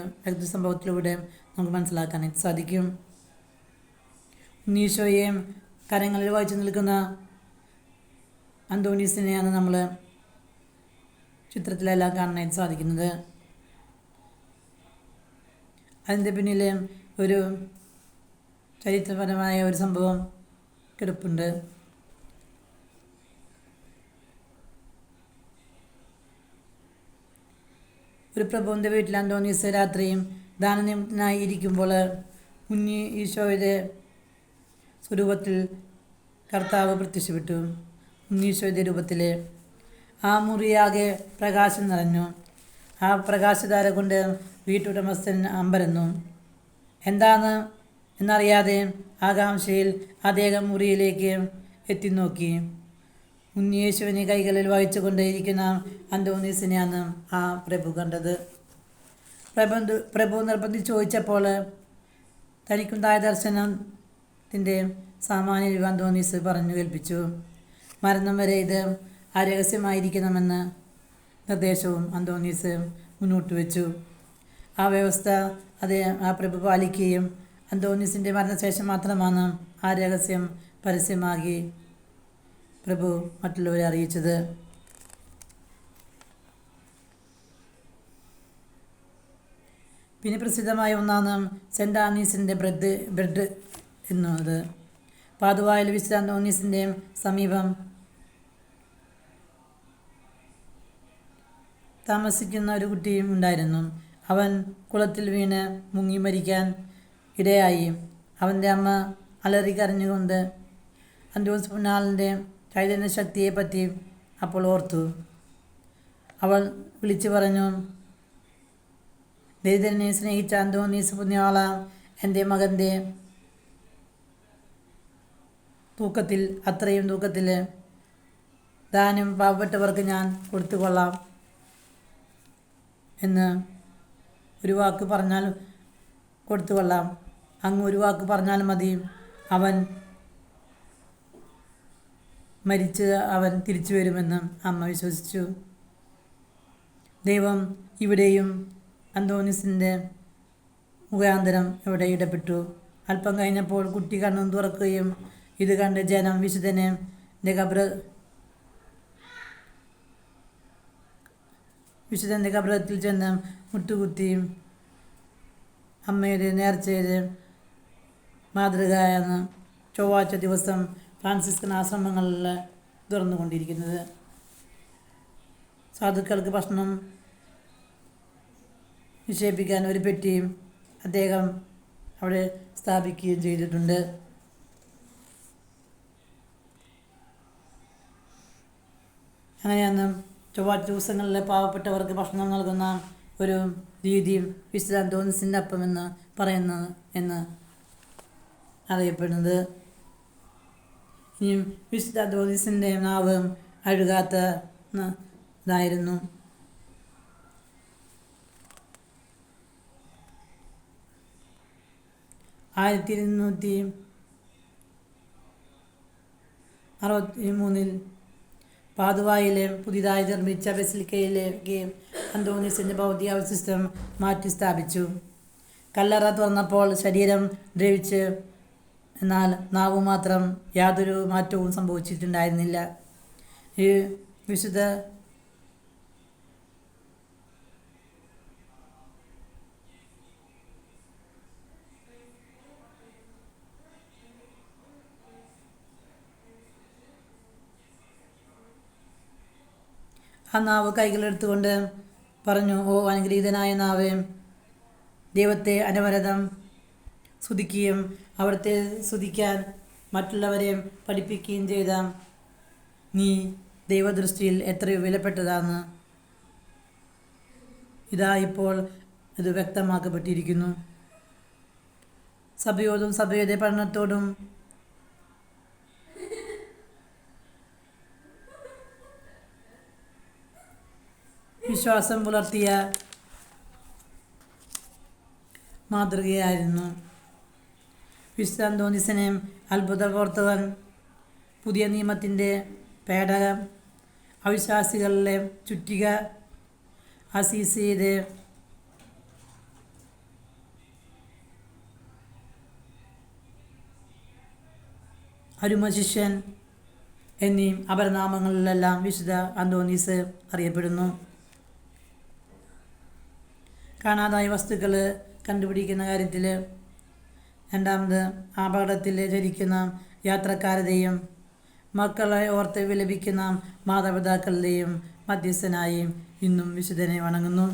സംഭവത്തിലൂടെ നമുക്ക് മനസ്സിലാക്കാനായിട്ട് സാധിക്കും. ഉണ്ണീശോയെ കരങ്ങളിൽ വഹിച്ചു നിൽക്കുന്ന അന്തോണീസിനെയാണ് നമ്മൾ ചിത്രത്തിലെല്ലാം കാണാനായിട്ട് സാധിക്കുന്നത്. അതിൻ്റെ പിന്നിൽ ഒരു ചരിത്രപരമായ ഒരു സംഭവം കിടപ്പുണ്ട്. ഒരു പ്രഭുവിൻ്റെ വീട്ടിൽ അന്തോണീസ് രാത്രിയും ദാനനിമഗ്നനായി ഇരിക്കുമ്പോൾ ഉണ്ണി ഈശോയുടെ സ്വരൂപത്തിൽ കർത്താവ് പ്രത്യക്ഷപ്പെട്ടു. ഉണ്ണീശോയുടെ രൂപത്തിൽ ആ മുറിയാകെ പ്രകാശം നിറഞ്ഞു. ആ പ്രകാശധാര കൊണ്ട് വീട്ടുടമസ്ഥൻ അമ്പരന്നു. എന്താണ് എന്നറിയാതെ ആകാംക്ഷയിൽ അദ്ദേഹം മുറിയിലേക്ക് എത്തിനോക്കി. ഉണ്ണിയേശുവിനെ കൈകളിൽ വഹിച്ചുകൊണ്ട് ഇരിക്കുന്ന അന്തോണീസിനെയാണ് ആ പ്രഭു കണ്ടത്. പ്രഭു നിർബന്ധിച്ച് ചോദിച്ചപ്പോൾ തനിക്കുണ്ടായ ദർശനത്തിൻ്റെ സാമാന്യ അന്തോണീസ് പറഞ്ഞു കേൾപ്പിച്ചു. മരണം വരെ ഇത് അരഹസ്യമായിരിക്കണമെന്ന് നിർദ്ദേശവും അന്തോണീസ് മുന്നോട്ട് വെച്ചു. ആ വ്യവസ്ഥ ആ പ്രഭു പാലിക്കുകയും അന്തോണീസിൻ്റെ മരണശേഷം മാത്രമാണ് ആ രഹസ്യം പരസ്യമാക്കി പ്രഭു മറ്റുള്ളവരെ അറിയിച്ചത്. പിന്നെ പ്രസിദ്ധമായ ഒന്നാണ് സെൻറ്റ് ആനീസിൻ്റെ ബ്രെഡ് എന്നത്. പാതുവായിൽ വിശുദ്ധ അന്തോണീസിൻ്റെ സമീപം താമസിക്കുന്ന ഒരു കുട്ടിയും ഉണ്ടായിരുന്നു. അവൻ കുളത്തിൽ വീണ് മുങ്ങി മരിക്കാൻ ഇടയായി. അവൻ്റെ അമ്മ അലറിക്കരഞ്ഞുകൊണ്ട് അന്തോണീസ് പുണ്യാളൻ്റെ ചൈതന്യശക്തിയെപ്പറ്റി അപ്പോൾ ഓർത്തു. അവൾ വിളിച്ചു പറഞ്ഞു, ദരിദ്രനെ സ്നേഹിച്ച അന്തോണീസ് പുണ്യാള, എൻ്റെ മകൻ്റെ അത്രയും തൂക്കത്തിൽ ദാനം പാവപ്പെട്ടവർക്ക് ഞാൻ കൊടുത്തുകൊള്ളാം എന്ന് ഒരു വാക്ക് പറഞ്ഞാൽ കൊടുത്തുകൊള്ളാം. അങ്ങ് ഒരു വാക്ക് പറഞ്ഞാൽ മതി, അവൻ മരിച്ച് അവൻ തിരിച്ചു വരുമെന്ന് അമ്മ വിശ്വസിച്ചു. ദൈവം ഇവിടെയും അന്തോണീസിൻ്റെ മുഖാന്തരം ഇവിടെ ഇടപെട്ടു. അല്പം കഴിഞ്ഞപ്പോൾ കുട്ടി കണ്ണു തുറക്കുകയും ഇത് കണ്ട് ജനം വിശുദ്ധൻ്റെ കബറത്തിൽ ചെന്ന് മുട്ടുകുത്തിയും അമ്മയുടെ നേർച്ചയുടെ മാതൃകയെന്ന് ചൊവ്വാഴ്ച ദിവസം ഫ്രാൻസിസ്കൻ ആശ്രമങ്ങളിൽ തുറന്നുകൊണ്ടിരിക്കുന്നത്. സാധുക്കൾക്ക് ഭക്ഷണം നിക്ഷേപിക്കാൻ ഒരു പെട്ടിയും അദ്ദേഹം അവിടെ സ്ഥാപിക്കുകയും ചെയ്തിട്ടുണ്ട്. അങ്ങനെയാണ് ചൊവ്വാഴ്ച ദിവസങ്ങളിലെ പാവപ്പെട്ടവർക്ക് ഭക്ഷണം നൽകുന്ന ഒരു രീതിയും വിശുദ്ധ അന്തോണീസിൻ്റെ അപ്പം എന്ന് പറയുന്നത് എന്ന് അറിയപ്പെടുന്നത്. ഇനിയും വിശുദ്ധ അന്തോണീസിൻ്റെ നാവ് അഴുകാത്ത ഇതായിരുന്നു. 1263 പാതുവായിലെ പുതിയതായി നിർമ്മിച്ച ബസിലിക്കയിലേക്ക് അന്തോണീസിൻ്റെ ഭൗതികാവശിഷ്ടം മാറ്റി സ്ഥാപിച്ചു. കല്ലറ തുറന്നപ്പോൾ ശരീരം ദ്രവിച്ച്, എന്നാൽ നാവ് മാത്രം യാതൊരു മാറ്റവും സംഭവിച്ചിട്ടുണ്ടായിരുന്നില്ല. ഈ വിശുദ്ധ ആ നാവ് കൈകളെടുത്തുകൊണ്ട് പറഞ്ഞു, ഓ അനുഗ്രഹീതനായ നാവേ, ദൈവത്തെ അനവരതം സ്തുതിക്കുകയും അവിടുത്തെ സ്തുതിക്കാൻ മറ്റുള്ളവരെ പഠിപ്പിക്കുകയും ചെയ്ത നീ ദൈവദൃഷ്ടിയിൽ എത്രയോ വിലപ്പെട്ടതാണ്. ഇതാ ഇപ്പോൾ ഇത് വ്യക്തമാക്കപ്പെട്ടിരിക്കുന്നു. സഭയോടും സഭയുടെ പഠനത്തോടും വിശ്വാസം പുലർത്തിയ മാതൃകയായിരുന്നു വിശുദ്ധ അന്തോണീസിനെ. അത്ഭുത പ്രവർത്തകൻ, പുതിയ നിയമത്തിൻ്റെ പേടകം, അവിശ്വാസികളിലെ ചുറ്റിക, അസീസിയുടെ അരുമശിഷ്യൻ എന്നീ അപരനാമങ്ങളിലെല്ലാം വിശുദ്ധ അന്തോണീസ് അറിയപ്പെടുന്നു. കാണാതായ വസ്തുക്കൾ കണ്ടുപിടിക്കുന്ന കാര്യത്തിൽ, രണ്ടാമത് അപകടത്തിൽ ചരിക്കുന്ന യാത്രക്കാരുടെയും മക്കളെ ഓർത്ത് വിലപിക്കുന്ന മാതാപിതാക്കളുടെയും മധ്യസ്ഥനായി ഇന്നും വിശുദ്ധനെ വണങ്ങുന്നു.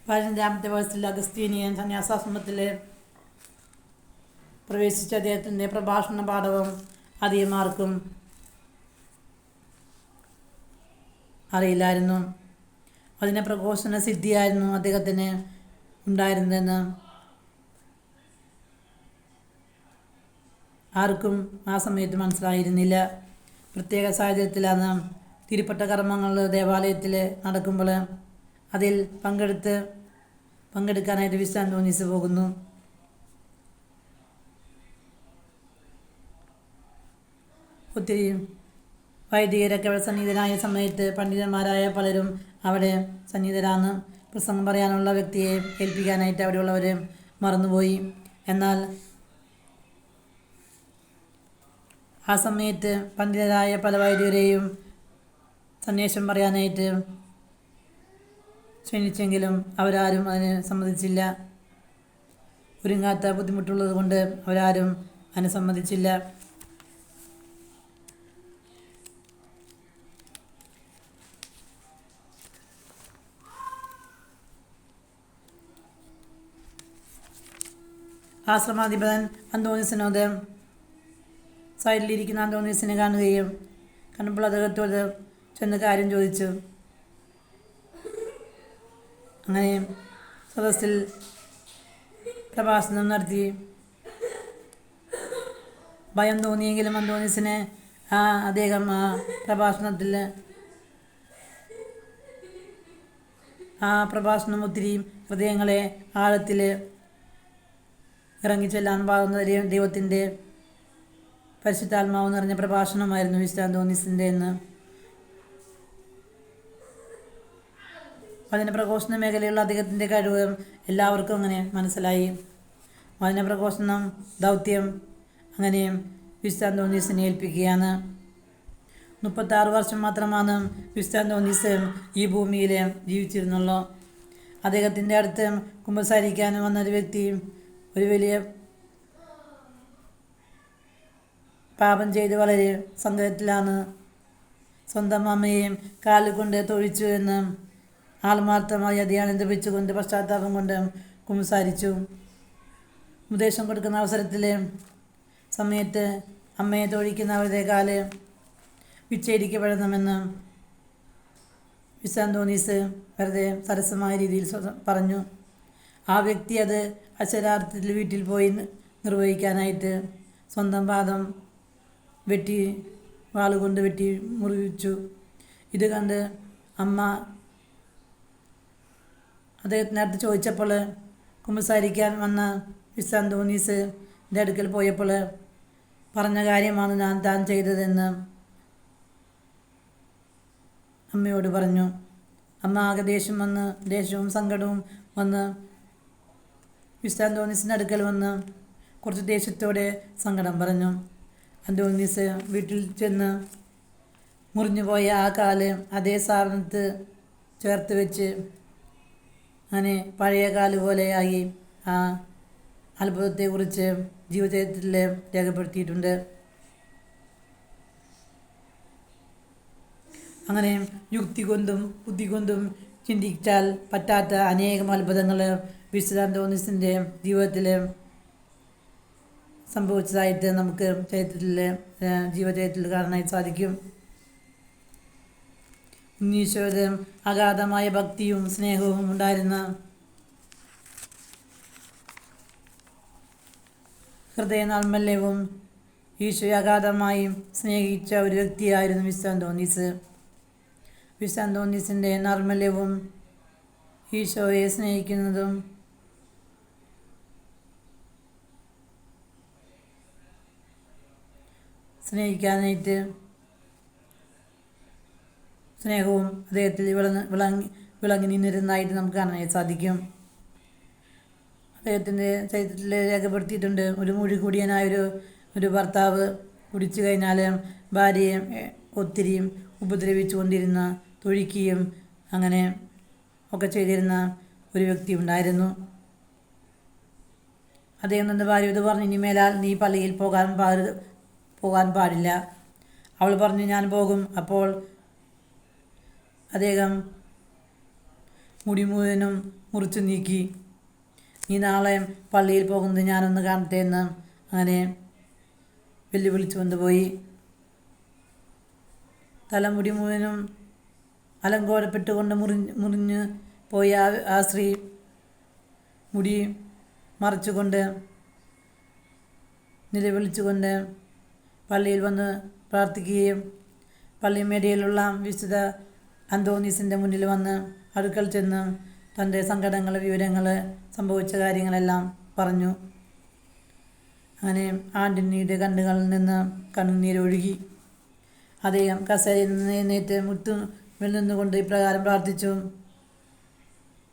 പതിനഞ്ചാമത്തെ വയസ്സിൽ അഗസ്തീനിയൻ സന്യാസാശ്രമത്തിൽ പ്രവേശിച്ച അദ്ദേഹത്തിൻ്റെ പ്രഭാഷണ പാഠവും അധികമാർക്കും അറിയില്ലായിരുന്നു. അതിനെ പ്രഘോഷണ സിദ്ധിയായിരുന്നു അദ്ദേഹത്തിന് ഉണ്ടായിരുന്നതെന്ന് ആർക്കും ആ സമയത്ത് മനസ്സിലായിരുന്നില്ല. പ്രത്യേക സാഹചര്യത്തിലാണ് തിരുപ്പട്ട കർമ്മങ്ങൾ ദേവാലയത്തിൽ നടക്കുമ്പോൾ അതിൽ പങ്കെടുക്കാനായിട്ട് വിശുദ്ധ അന്തോണീസ് പോകുന്നു. ഒത്തിരി വൈദികരൊക്കെ അവിടെ സന്നിഹിതനായ സമയത്ത് പണ്ഡിതന്മാരായ പലരും അവിടെ സന്നിഹിതരാണ്. പ്രസംഗം പറയാനുള്ള വ്യക്തിയെ ഏൽപ്പിക്കാനായിട്ട് അവിടെയുള്ളവർ മറന്നുപോയി. എന്നാൽ ആ സമയത്ത് പണ്ഡിതരായ പല വൈദികരെയും സന്ദേശം പറയാനായിട്ട് ക്ഷണിച്ചെങ്കിലും അവരാരും അതിന് സമ്മതിച്ചില്ല. ഒരുങ്ങാത്ത ബുദ്ധിമുട്ടുള്ളത് കൊണ്ട് അവരാരും അതിന് സമ്മതിച്ചില്ല. ആശ്രമാധിപൻ അന്തോണീസിനോട് സൈഡിലിരിക്കുന്ന അന്തോണീസിനെ കാണുകയും കണ്ടപ്പോൾ അദ്ദേഹത്തോട് ചെന്ന് കാര്യം ചോദിച്ചു. അങ്ങനെ സദസ്സിൽ പ്രഭാഷണം നടത്തി. ഭയം തോന്നിയെങ്കിലും അന്തോണീസിന് അദ്ദേഹം പ്രഭാഷണത്തിൽ പ്രഭാഷണം ഒത്തിരി ഹൃദയങ്ങളെ ആഴത്തിൽ ഇറങ്ങിച്ചെല്ലാൻ പാകുന്ന ദൈവത്തിൻ്റെ പരിശുദ്ധാത്മാവ് നിറഞ്ഞ പ്രഭാഷണമായിരുന്നു വിശുദ്ധ അന്തോണീസിൻ്റെ എന്ന്. വചന പ്രഘോഷണ മേഖലയുള്ള അദ്ദേഹത്തിൻ്റെ കഴിവ് എല്ലാവർക്കും അങ്ങനെ മനസ്സിലായി. വചന പ്രഘോഷണം ദൗത്യം അങ്ങനെ വിശുദ്ധ അന്തോണീസിനെ ഏൽപ്പിക്കുകയാണ്. 36 വർഷം മാത്രമാണ് വിശുദ്ധ അന്തോനീസ് ഈ ഭൂമിയിൽ ജീവിച്ചിരുന്നുള്ളൂ. അദ്ദേഹത്തിൻ്റെ അടുത്ത് കുമ്പസാരിക്കാൻ വന്നൊരു വ്യക്തി ഒരു വലിയ പാപം ചെയ്ത് വളരെ സങ്കടത്തിലാണ്. സ്വന്തം അമ്മയെയും കാലുകൊണ്ട് തൊഴിച്ചു എന്ന് ആത്മാർത്ഥമായി അധ്യാനം ജപിച്ചുകൊണ്ട് പശ്ചാത്താപം കൊണ്ട് കുമ്പസാരിച്ചു. ഉപദേശം കൊടുക്കുന്ന അവസരത്തിൽ സമയത്ത് അമ്മയെ തൊഴിക്കുന്നവരുടെ കാല് വിച്ഛേദിക്കപ്പെടണമെന്ന് വിശുദ്ധ അന്തോനീസ് വെറുതെ സരസമായ രീതിയിൽ പറഞ്ഞു. ആ വ്യക്തി അത് അക്ഷരാർത്ഥത്തിൽ വീട്ടിൽ പോയി നിർവഹിക്കാനായിട്ട് സ്വന്തം പാദം വെട്ടി വാളുകൊണ്ട് വെട്ടി മുറിവിച്ചു. ഇത് കണ്ട് അമ്മ അദ്ദേഹത്തിനടുത്ത് ചോദിച്ചപ്പോൾ കുമ്പസാരിക്കാൻ വന്ന വിശുദ്ധ അന്തോനീസിൻ്റെ അടുക്കൽ പോയപ്പോൾ പറഞ്ഞ കാര്യമാണ് താൻ ചെയ്തതെന്ന് അമ്മയോട് പറഞ്ഞു. അമ്മ ആകെ ദേഷ്യവും സങ്കടവും വന്ന് വിശുദ്ധ അന്തോനീസിൻ്റെ അടുക്കൽ വന്ന് കുറച്ച് ദേഷ്യത്തോടെ സങ്കടം പറഞ്ഞു. അന്തോനീസ് വീട്ടിൽ ചെന്ന് മുറിഞ്ഞുപോയ ആ കാല് അതേ സ്ഥാപനത്ത് ചേർത്ത് വെച്ച് അങ്ങനെ പഴയ കാല് പോലെയായി ആ അത്ഭുതത്തെക്കുറിച്ച് ജീവചരിത്രത്തിൽ രേഖപ്പെടുത്തിയിട്ടുണ്ട്. അങ്ങനെ യുക്തി കൊണ്ടും ബുദ്ധി കൊണ്ടും ചിന്തിച്ചാൽ പറ്റാത്ത അനേകം അത്ഭുതങ്ങൾ വിശുദ്ധ അന്തോനീസിൻ്റെ ജീവിതത്തിൽ സംഭവിച്ചതായിട്ട് നമുക്ക് ജീവചരിത്രത്തിൽ കാണാനായി സാധിക്കും. ഈശോയുടെ അഗാധമായ ഭക്തിയും സ്നേഹവും ഉണ്ടായിരുന്ന ഹൃദയനൈർമല്യവും ഈശോയെ അഗാധമായി സ്നേഹിച്ച ഒരു വ്യക്തിയായിരുന്നു വിശുദ്ധ അന്തോനീസ്. വിശുദ്ധ അന്തോനീസിൻ്റെ നൈർമല്യവും ഈശോയെ സ്നേഹിക്കുന്നതും സ്നേഹിക്കാനായിട്ട് സ്നേഹവും അദ്ദേഹത്തിൽ വിളങ്ങി നിന്നിരുന്നതായിട്ട് നമുക്ക് കാണാനായിട്ട് സാധിക്കും. അദ്ദേഹത്തിൻ്റെ ചരിത്രത്തിൽ രേഖപ്പെടുത്തിയിട്ടുണ്ട്. ഒരു മുഴുകുടിയനായൊരു ഭർത്താവ് കുടിച്ചു കഴിഞ്ഞാൽ ഭാര്യയെ ഒത്തിരി ഉപദ്രവിച്ചു കൊണ്ടിരുന്ന, തൊഴിക്കുകയും അങ്ങനെ ഒക്കെ ചെയ്തിരുന്ന ഒരു വ്യക്തി ഉണ്ടായിരുന്നു. അദ്ദേഹം തൻ്റെ ഭാര്യയോട് പറഞ്ഞു, ഇനിമേലാൽ നീ പള്ളിയിൽ പോകാൻ പാടില്ല. അവൾ പറഞ്ഞു, ഞാൻ പോകും. അപ്പോൾ അദ്ദേഹം മുടി മുഴുവനും മുറിച്ചു നീക്കി. നീ നാളെ പള്ളിയിൽ പോകുന്നത് ഞാനൊന്ന് കാണട്ടെ എന്ന് അങ്ങനെ വെല്ലുവിളിച്ചു കൊണ്ടുപോയി. തലമുടി മുഴുവനും അലങ്കോലപ്പെട്ടുകൊണ്ട് മുറിഞ്ഞ് പോയ ആ സ്ത്രീ മുടി മറച്ചുകൊണ്ട് നിലവിളിച്ചുകൊണ്ട് പള്ളിയിൽ വന്ന് പ്രാർത്ഥിക്കുകയും പള്ളിമേടയിലുള്ള വിശുദ്ധ അന്തോനീസിൻ്റെ മുന്നിൽ വന്ന് അടുക്കൽ ചെന്ന് തൻ്റെ സങ്കടങ്ങൾ, വിവരങ്ങൾ, സംഭവിച്ച കാര്യങ്ങളെല്ലാം പറഞ്ഞു. അങ്ങനെ ആൻ്റണിയുടെ കണ്ണുകളിൽ നിന്ന് കണ്ണുനീരൊഴുകി. അദ്ദേഹം കസേരയിൽ നിന്ന് എഴുന്നേറ്റ് മുട്ടുമിൽ നിന്നുകൊണ്ട് ഇപ്രകാരം പ്രാർത്ഥിച്ചു: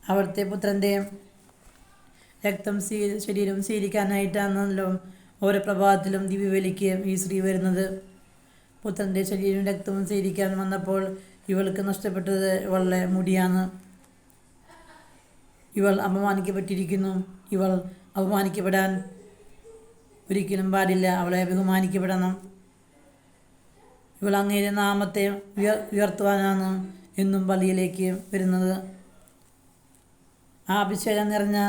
അവിടുത്തെ പുത്രൻ്റെ രക്തം ശരീരം സ്വീകരിക്കാനായിട്ടാണല്ലോ ഓരോ പ്രഭാതത്തിലും ദിവ്യബലിക്ക് ഈ സ്ത്രീ വരുന്നത്. പുത്രൻ്റെ ശരീരവും രക്തവും സ്വീകരിക്കാൻ വന്നപ്പോൾ ഇവൾക്ക് നഷ്ടപ്പെട്ടത് ഇവളുടെ മുടിയാണ്. ഇവൾ അപമാനിക്കപ്പെട്ടിരിക്കുന്നു. ഇവൾ അപമാനിക്കപ്പെടാൻ ഒരിക്കലും പാടില്ല. അവളെ ബഹുമാനിക്കപ്പെടണം. ഇവൾ അങ്ങയുടെ നാമത്തെ ഉയർത്തുവാനാണ് എന്നും പള്ളിയിലേക്ക് വരുന്നത്. ആ അഭിഷേകം നിറഞ്ഞ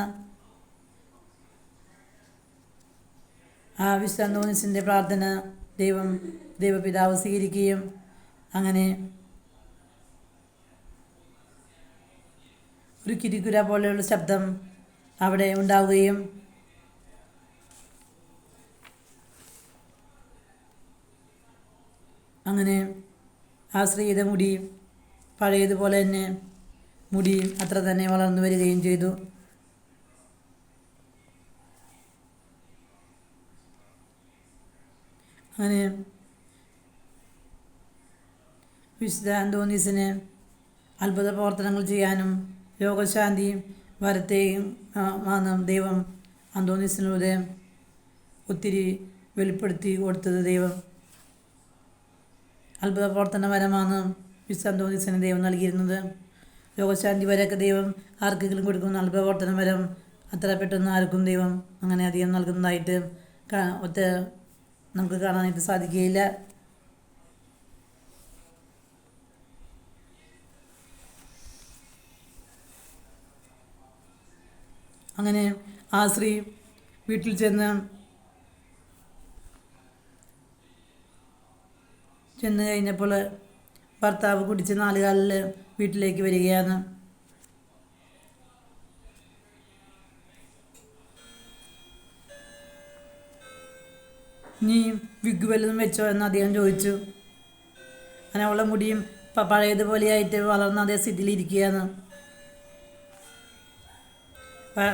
ആ വിശുദ്ധ അന്തോനീസിൻ്റെ പ്രാർത്ഥന ദൈവപിതാവ് സ്വീകരിക്കുകയും അങ്ങനെ ഒരു കിരിക്കുര പോലെയുള്ള ശബ്ദം അവിടെ ഉണ്ടാവുകയും അങ്ങനെ ആ സ്ത്രീയുടെ മുടി പഴയതുപോലെ തന്നെ മുടി അത്ര തന്നെ വളർന്നു വരികയും ചെയ്തു. അങ്ങനെ വിശുദ്ധ അന്തോനീസിന് അത്ഭുത പ്രവർത്തനങ്ങൾ ചെയ്യാനും രോഗശാന്തി വരത്തെയും ആണ് ദൈവം അന്തോനീസിലൂടെ ഒത്തിരി വെളിപ്പെടുത്തി കൊടുത്തത് ദൈവം. അത്ഭുത പ്രവർത്തന വരമാണ് വിശുദ്ധ അന്തോണീസിന് ദൈവം നൽകിയിരുന്നത്. രോഗശാന്തി വരെയൊക്കെ ദൈവം ആർക്കെങ്കിലും കൊടുക്കുന്ന അത്ഭുത പ്രവർത്തന വരം അത്ര പെട്ടെന്ന് ആർക്കും ദൈവം അങ്ങനെ അധികം നൽകുന്നതായിട്ട് നമുക്ക് കാണാനായിട്ട് സാധിക്കുകയില്ല. അങ്ങനെ ആ സ്ത്രീ വീട്ടിൽ ചെന്ന് കഴിഞ്ഞപ്പോൾ ഭർത്താവ് കുടിച്ച് 4 കാലിൽ വീട്ടിലേക്ക് വരികയാണ്. നീ വിഗ് വല്ലതും വെച്ചോ എന്ന് അദ്ദേഹം ചോദിച്ചു. അങ്ങനെ അവളുടെ മുടിയും പഴയതുപോലെയായിട്ട് വളർന്ന അതേ സ്ഥിതിയിലിരിക്കുകയാണ്.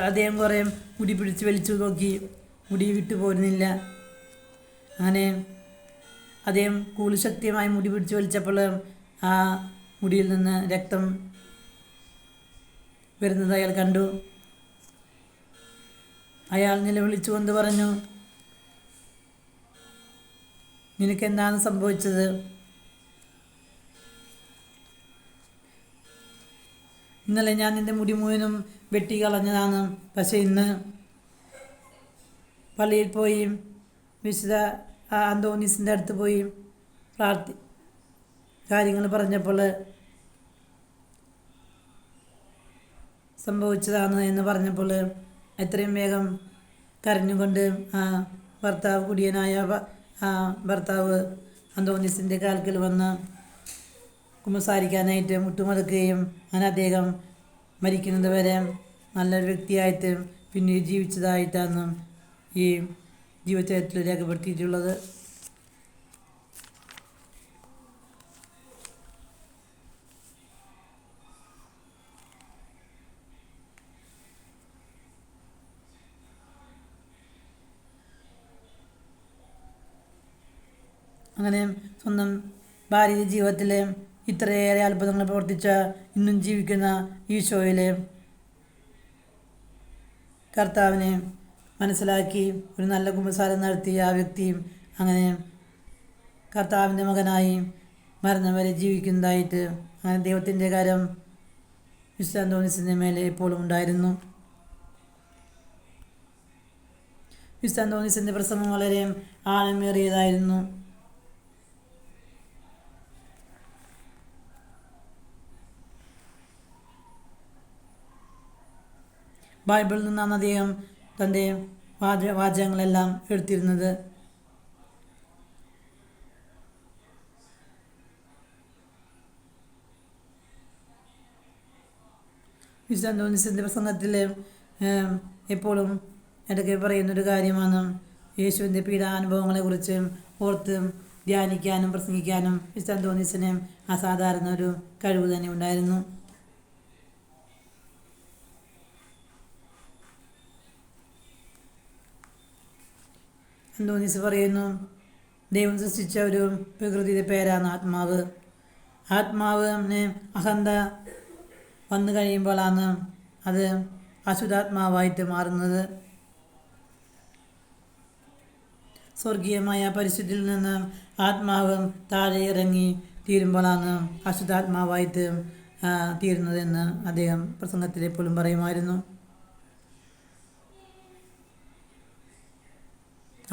അദ്ദേഹം കുറേ മുടി പിടിച്ച് വലിച്ചു നോക്കി, മുടി വിട്ടു പോരുന്നില്ല. അങ്ങനെ അദ്ദേഹം കൂടുതൽ ശക്തിയുമായി മുടി പിടിച്ച് വലിച്ചപ്പോൾ ആ മുടിയിൽ നിന്ന് രക്തം വരുന്നത് അയാൾ കണ്ടു. അയാൾ നിലവിളിച്ചുകൊണ്ട് പറഞ്ഞു, നിനക്കെന്താണ് സംഭവിച്ചത്? ഇന്നലെ ഞാൻ നിൻ്റെ മുടി മുഴുവനും വെട്ടിക്കളഞ്ഞതാണ്. പക്ഷേ ഇന്ന് പള്ളിയിൽ പോയി വിശുദ്ധ അന്തോണീസിൻ്റെ അടുത്ത് പോയി കാര്യങ്ങൾ പറഞ്ഞപ്പോൾ സംഭവിച്ചതാണ് എന്ന് പറഞ്ഞപ്പോൾ എത്രയും വേഗം കരഞ്ഞുകൊണ്ട് ആ കുടിയനായ ഭർത്താവ് അന്തോണീസിൻ്റെ കാൽക്കൽ വന്ന് കുമ്പസാരിക്കാനായിട്ട് മുട്ടുമടക്കുകയും അങ്ങനെ അദ്ദേഹം മരിക്കുന്നത് വരെ നല്ലൊരു വ്യക്തിയായിട്ട് പിന്നീട് ജീവിച്ചതായിട്ടാണ് ഈ ജീവചരിത്രത്തിൽ രേഖപ്പെടുത്തിയിട്ടുള്ളത്. അങ്ങനെ സ്വന്തം ഭാര്യ ജീവിതത്തിൽ ഇത്രയേറെ അത്ഭുതങ്ങൾ പ്രവർത്തിച്ച ഇന്നും ജീവിക്കുന്ന ഈശോയിലെ കർത്താവിനെ മനസ്സിലാക്കി ഒരു നല്ല കുമ്പസാരം നടത്തിയ ആ വ്യക്തിയും അങ്ങനെ കർത്താവിൻ്റെ മകനായി മരണം വരെ ജീവിക്കുന്നതായിട്ട് അങ്ങനെ ദൈവത്തിൻ്റെ കാര്യം വിശുദ്ധ അന്തോണീസിൻ്റെ മേലെ എപ്പോഴും ഉണ്ടായിരുന്നു. വിശുദ്ധ അന്തോണീസിൻ്റെ പ്രസംഗം വളരെ ആഴമേറിയതായിരുന്നു. ബൈബിളിൽ നിന്നാണ് അദ്ദേഹം തൻ്റെ വാചകങ്ങളെല്ലാം എടുത്തിരുന്നത്. വിശുദ്ധ അന്തോണീസിൻ്റെ പ്രസംഗത്തിൽ എപ്പോഴും ഇടയ്ക്ക് പറയുന്നൊരു കാര്യമാണ് യേശുവിൻ്റെ പീഡാനുഭവങ്ങളെക്കുറിച്ച് ഓർത്ത് ധ്യാനിക്കാനും പ്രസംഗിക്കാനും വിശുദ്ധ അന്തോണീസിന് അസാധാരണ ഒരു കഴിവ് തന്നെ ഉണ്ടായിരുന്നു. അന്തോണീസ് പറയുന്നു, ദൈവം സൃഷ്ടിച്ച ഒരു പ്രകൃതിയുടെ പേരാണ് ആത്മാവ്. ആത്മാവിന് അഹന്ത വന്നു കഴിയുമ്പോഴാണ് അത് അശുദ്ധാത്മാവായിട്ട് മാറുന്നത്. സ്വർഗീയമായ പരിശുദ്ധിയിൽ നിന്ന് ആത്മാവ് താഴെ ഇറങ്ങി തീരുമ്പോഴാണ് അശുദ്ധാത്മാവായിട്ട് തീരുന്നതെന്ന് അദ്ദേഹം പ്രസംഗത്തിൽ എപ്പോഴും പറയുമായിരുന്നു.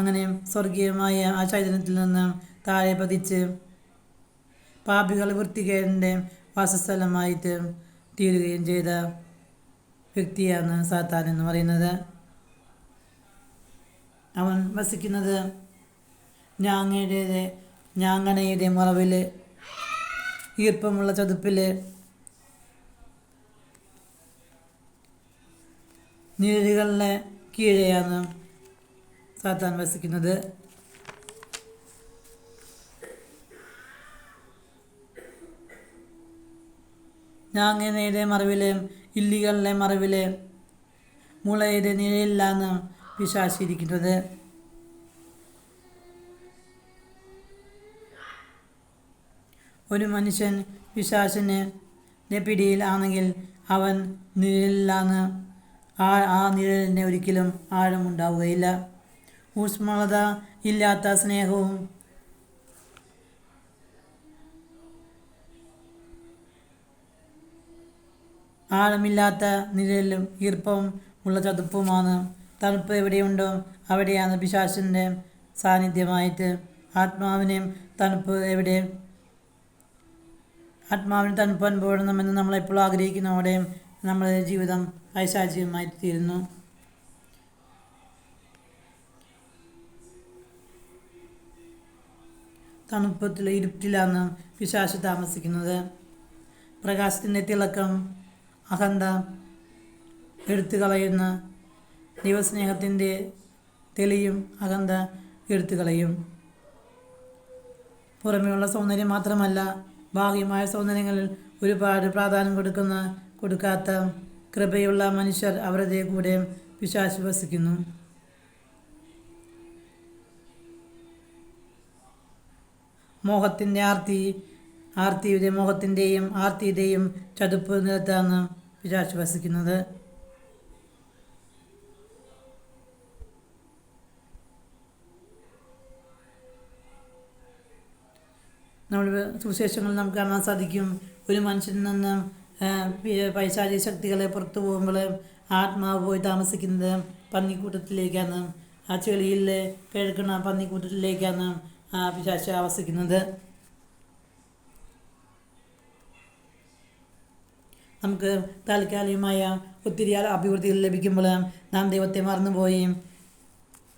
അങ്ങനെ സ്വർഗീയമായ ആ ചൈതന്യത്തിൽ നിന്ന് താഴെ പതിച്ച് പാപികൾ വൃത്തികേടിൻ്റെ വാസസ്ഥലമായിട്ട് തീരുകയും ചെയ്ത വ്യക്തിയാണ് സാത്താൻ എന്ന് പറയുന്നത്. അവൻ വസിക്കുന്നത് ഞാങ്ങണയുടെ മറവിൽ ഈർപ്പമുള്ള ചതുപ്പിൽ നിഴലുകളുടെ കീഴെയാണ് സാത്താൻ വസിക്കുന്നത്. ഞാങ്ങണയുടെ മറവിൽ ഇല്ലികളുടെ മറവിൽ മുളയുടെ നിഴലിലാണ് പിശാചിരിക്കുന്നത്. ഒരു മനുഷ്യൻ പിശാചിൻ്റെ പിടിയിൽ ആണെങ്കിൽ അവൻ നിഴലിലാണ്. ആ നിഴലിന് ഒരിക്കലും ആഴമുണ്ടാവുകയില്ല. ഊഷ്മളത ഇല്ലാത്ത സ്നേഹവും ആഴമില്ലാത്ത നിഴലും ഈർപ്പവും ഉള്ള ചതുപ്പുമാണ്. തണുപ്പ് എവിടെയുണ്ടോ അവിടെയാണ് പിശാചിൻ്റെ സാന്നിധ്യമായിട്ട്. ആത്മാവിന് തണുപ്പ് അനുഭവപ്പെടണമെന്ന് നമ്മളെപ്പോഴും ആഗ്രഹിക്കുന്നതോടെ നമ്മുടെ ജീവിതം പൈശാചികമായി തീരുന്നു. തണുപ്പത്തിൽ ഇരുട്ടിലാണ് പിശാച് താമസിക്കുന്നത്. പ്രകാശത്തിൻ്റെ തിളക്കം അഹന്ത എടുത്തു കളയുന്ന ദൈവസ്നേഹത്തിൻ്റെ തെളിയും അഹന്ത എടുത്തു കളയും. പുറമേയുള്ള സൗന്ദര്യം മാത്രമല്ല, ബാഹ്യമായ സൗന്ദര്യങ്ങളിൽ ഒരുപാട് പ്രാധാന്യം കൊടുക്കാത്ത കൃപയുള്ള മനുഷ്യർ അവരുടെ കൂടെ പിശാച് വസിക്കുന്നു. മോഹത്തിൻ്റെയും ആർത്തിയുടെയും ചതുപ്പ് നിലത്താണ് പിശാച് വസിക്കുന്നത്. നമ്മുടെ സുവിശേഷങ്ങളിൽ നമുക്ക് കാണാൻ സാധിക്കും, ഒരു മനുഷ്യനിൽ നിന്ന് പൈശാചിക ശക്തികളെ പുറത്തു പോകുമ്പോൾ ആത്മാവ് പോയി താമസിക്കുന്നത് പന്നിക്കൂട്ടത്തിലേക്കാണ്. ആ ചെളിയിൽ കിഴക്കണ പന്നിക്കൂട്ടത്തിലേക്കാണ് ആ പിശാച് ആവസിക്കുന്നത്. നമുക്ക് താൽക്കാലികമായ ഒത്തിരി അഭിവൃദ്ധികൾ ലഭിക്കുമ്പോൾ നാം ദൈവത്തെ മറന്നുപോയി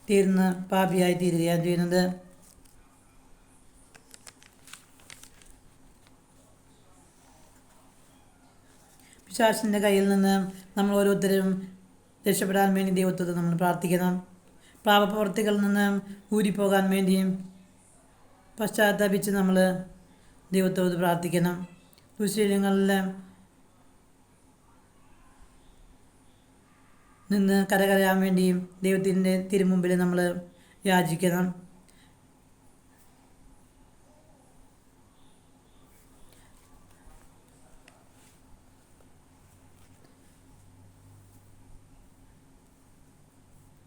തീർന്ന് പാപിയായി തീരുകയാണ് ചെയ്യുന്നത്. പിശാചിൻ്റെ കയ്യിൽ നിന്ന് നമ്മൾ ഓരോരുത്തരും രക്ഷപ്പെടാൻ വേണ്ടി ദൈവത്തോട് നമ്മൾ പ്രാർത്ഥിക്കണം. പാപപ്രവൃത്തികളിൽ നിന്ന് ഊരിപ്പോകാൻ വേണ്ടിയും പശ്ചാത്തപിച്ച് നമ്മൾ ദൈവത്തോട് പ്രാർത്ഥിക്കണം. ദുശ്ശീലങ്ങളിൽ നിന്ന് കരകയറാൻ വേണ്ടിയും ദൈവത്തിൻ്റെ തിരുമുമ്പിൽ നമ്മൾ യാചിക്കണം.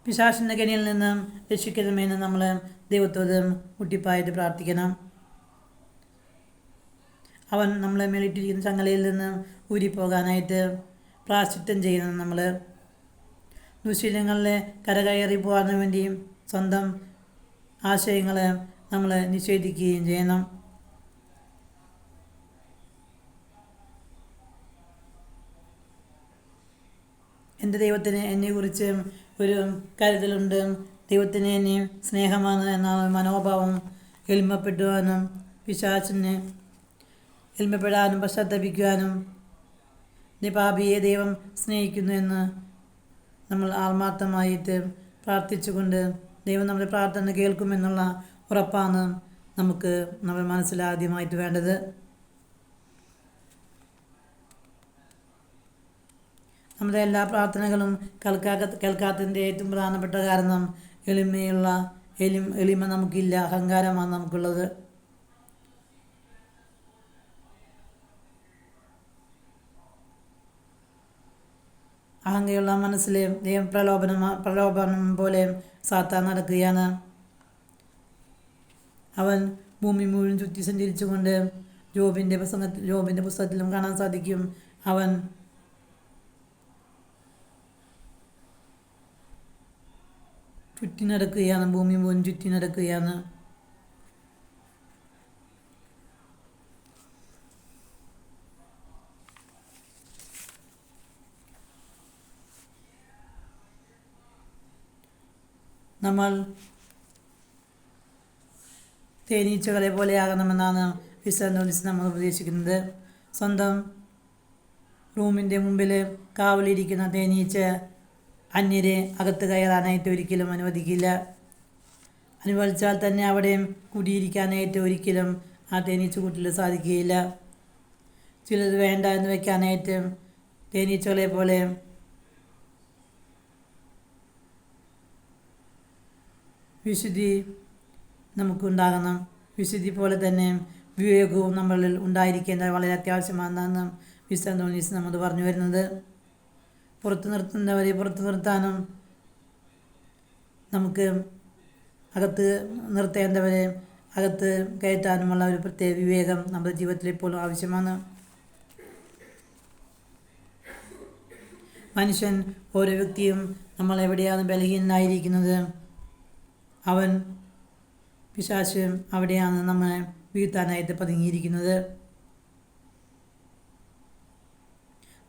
പിശാചിൻ്റെ കെണിയിൽ നിന്ന് രക്ഷിക്കണമെന്ന് നമ്മൾ ദൈവത്തോട് മുട്ടിപ്പായിട്ട് പ്രാർത്ഥിക്കണം. അവൻ നമ്മളെ മേലിട്ടിരിക്കുന്ന ചങ്ങലയിൽ നിന്ന് ഊരിപ്പോകാനായിട്ട് പ്രായശ്ചിത്തം ചെയ്യണം. നമ്മൾ ദുശ്ശീലങ്ങളിലെ കരകയറി പോകാൻ വേണ്ടിയും സ്വന്തം ആശയങ്ങളെ നമ്മൾ നിഷേധിക്കുകയും ചെയ്യണം. എൻ്റെ ദൈവത്തിന് എന്നെക്കുറിച്ച് ഒരു കരുതലുണ്ട്, ദൈവത്തിന് എന്നെ സ്നേഹമാണ് എന്ന മനോഭാവം എളിമപ്പെടുവാനും പിശാചിനെ എളിമപ്പെടാനും പശ്ചാത്തപിക്കുവാനും പാപിയെ ദൈവം സ്നേഹിക്കുന്നു എന്ന് നമ്മൾ ആത്മാർത്ഥമായിട്ട് പ്രാർത്ഥിച്ചുകൊണ്ട് ദൈവം നമ്മുടെ പ്രാർത്ഥന കേൾക്കുമെന്നുള്ള ഉറപ്പാണ് നമുക്ക് നമ്മുടെ മനസ്സിലാദ്യമായിട്ട് വേണ്ടത്. നമ്മുടെ എല്ലാ പ്രാർത്ഥനകളും കേൾക്കാത്തതിൻ്റെ ഏറ്റവും പ്രധാനപ്പെട്ട കാരണം എളിമ നമുക്കില്ല, അഹങ്കാരമാണ് നമുക്കുള്ളത്. അഹങ്കയുള്ള മനസ്സിൽ ദൈവം പ്രലോഭനം പോലെ സാത്താൻ നടക്കുകയാണ്. അവൻ ഭൂമി മുഴുവൻ ചുറ്റി സഞ്ചരിച്ചുകൊണ്ട് ജോബിൻ്റെ പുസ്തകത്തിലും കാണാൻ സാധിക്കും, അവൻ ചുറ്റി നടക്കുകയാണ്, ഭൂമി മുഴുവൻ ചുറ്റി നടക്കുകയാണ്. നമ്മൾ തേനീച്ചകളെ പോലെയാകണമെന്നാണ് വിശുദ്ധ നമ്മൾ ഉപദേശിക്കുന്നത്. സ്വന്തം റൂമിൻ്റെ മുമ്പിൽ കാവലിരിക്കുന്ന തേനീച്ച അന്യരെ അകത്ത് കയറാനായിട്ട് ഒരിക്കലും അനുവദിക്കില്ല. അനുവദിച്ചാൽ തന്നെ അവിടെ കുടിയിരിക്കാനായിട്ട് ഒരിക്കലും ആ തേനീച്ചക്കൂട്ടിൽ സാധിക്കുകയില്ല. ചിലത് വേണ്ട എന്ന് വയ്ക്കാനായിട്ട് തേനീച്ചകളെ പോലെ വിശുദ്ധി നമുക്കുണ്ടാകണം. വിശുദ്ധി പോലെ തന്നെ വിവേകവും നമ്മളിൽ ഉണ്ടായിരിക്കേണ്ടത് വളരെ അത്യാവശ്യമാണെന്നാണ് വിശുദ്ധ അന്തോണീസ് നമ്മോട് പറഞ്ഞു വരുന്നത്. പുറത്ത് നിർത്തുന്നവരെ പുറത്ത് നിർത്താനും നമുക്ക് അകത്ത് നിർത്തേണ്ടവരെ അകത്ത് കയറ്റാനുമുള്ള ഒരു പ്രത്യേക വിവേകം നമ്മുടെ ജീവിതത്തിൽ എപ്പോഴും ആവശ്യമാണ്. മനുഷ്യൻ ഓരോ വ്യക്തിയും നമ്മൾ എവിടെയാണ് ബലഹീനനായിരിക്കുന്നത്, അവൻ പിശാച് അവിടെയാണ് നമ്മെ വീഴ്ത്താനായിട്ട് പതുങ്ങിയിരിക്കുന്നത്.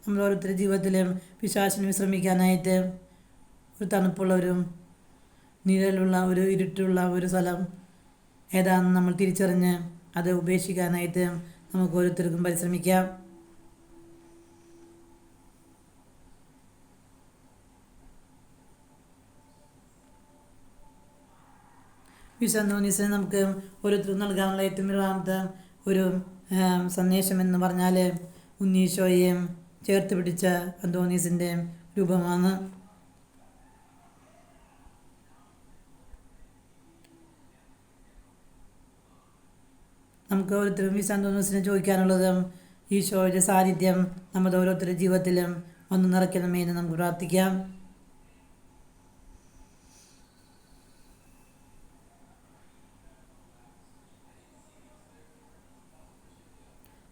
നമ്മൾ ഓരോരുത്തരുടെ ജീവിതത്തിലും പിശാചിന് വിശ്രമിക്കാനായിട്ട് ഒരു തണുപ്പുള്ള ഒരു നിഴലുള്ള ഒരു ഇരുട്ടുള്ള ഒരു സ്ഥലം ഏതാണെന്ന് നമ്മൾ തിരിച്ചറിഞ്ഞ് അത് ഉപേക്ഷിക്കാനായിട്ട് നമുക്ക് ഓരോരുത്തർക്കും പരിശ്രമിക്കാം. വിശുദ്ധ അന്തോനീസിന് നമുക്ക് ഓരോരുത്തർക്കും നൽകാനുള്ള ഏറ്റവും പ്രധാനപ്പെട്ട ഒരു സന്ദേശം എന്ന് പറഞ്ഞാൽ ഉണ്ണീശോയെ ചേർത്ത് പിടിച്ച അന്തോനീസിൻ്റെ രൂപമാണ്. നമുക്ക് ഓരോരുത്തരും വിശുദ്ധ അന്തോനീസിനെ ചോദിക്കാനുള്ളത് ഈശോയുടെ സാന്നിധ്യം നമ്മുടെ ഓരോരുത്തരുടെ ജീവിതത്തിലും വന്നു നിറയ്ക്കണമേ എന്ന് നമുക്ക് പ്രാർത്ഥിക്കാം.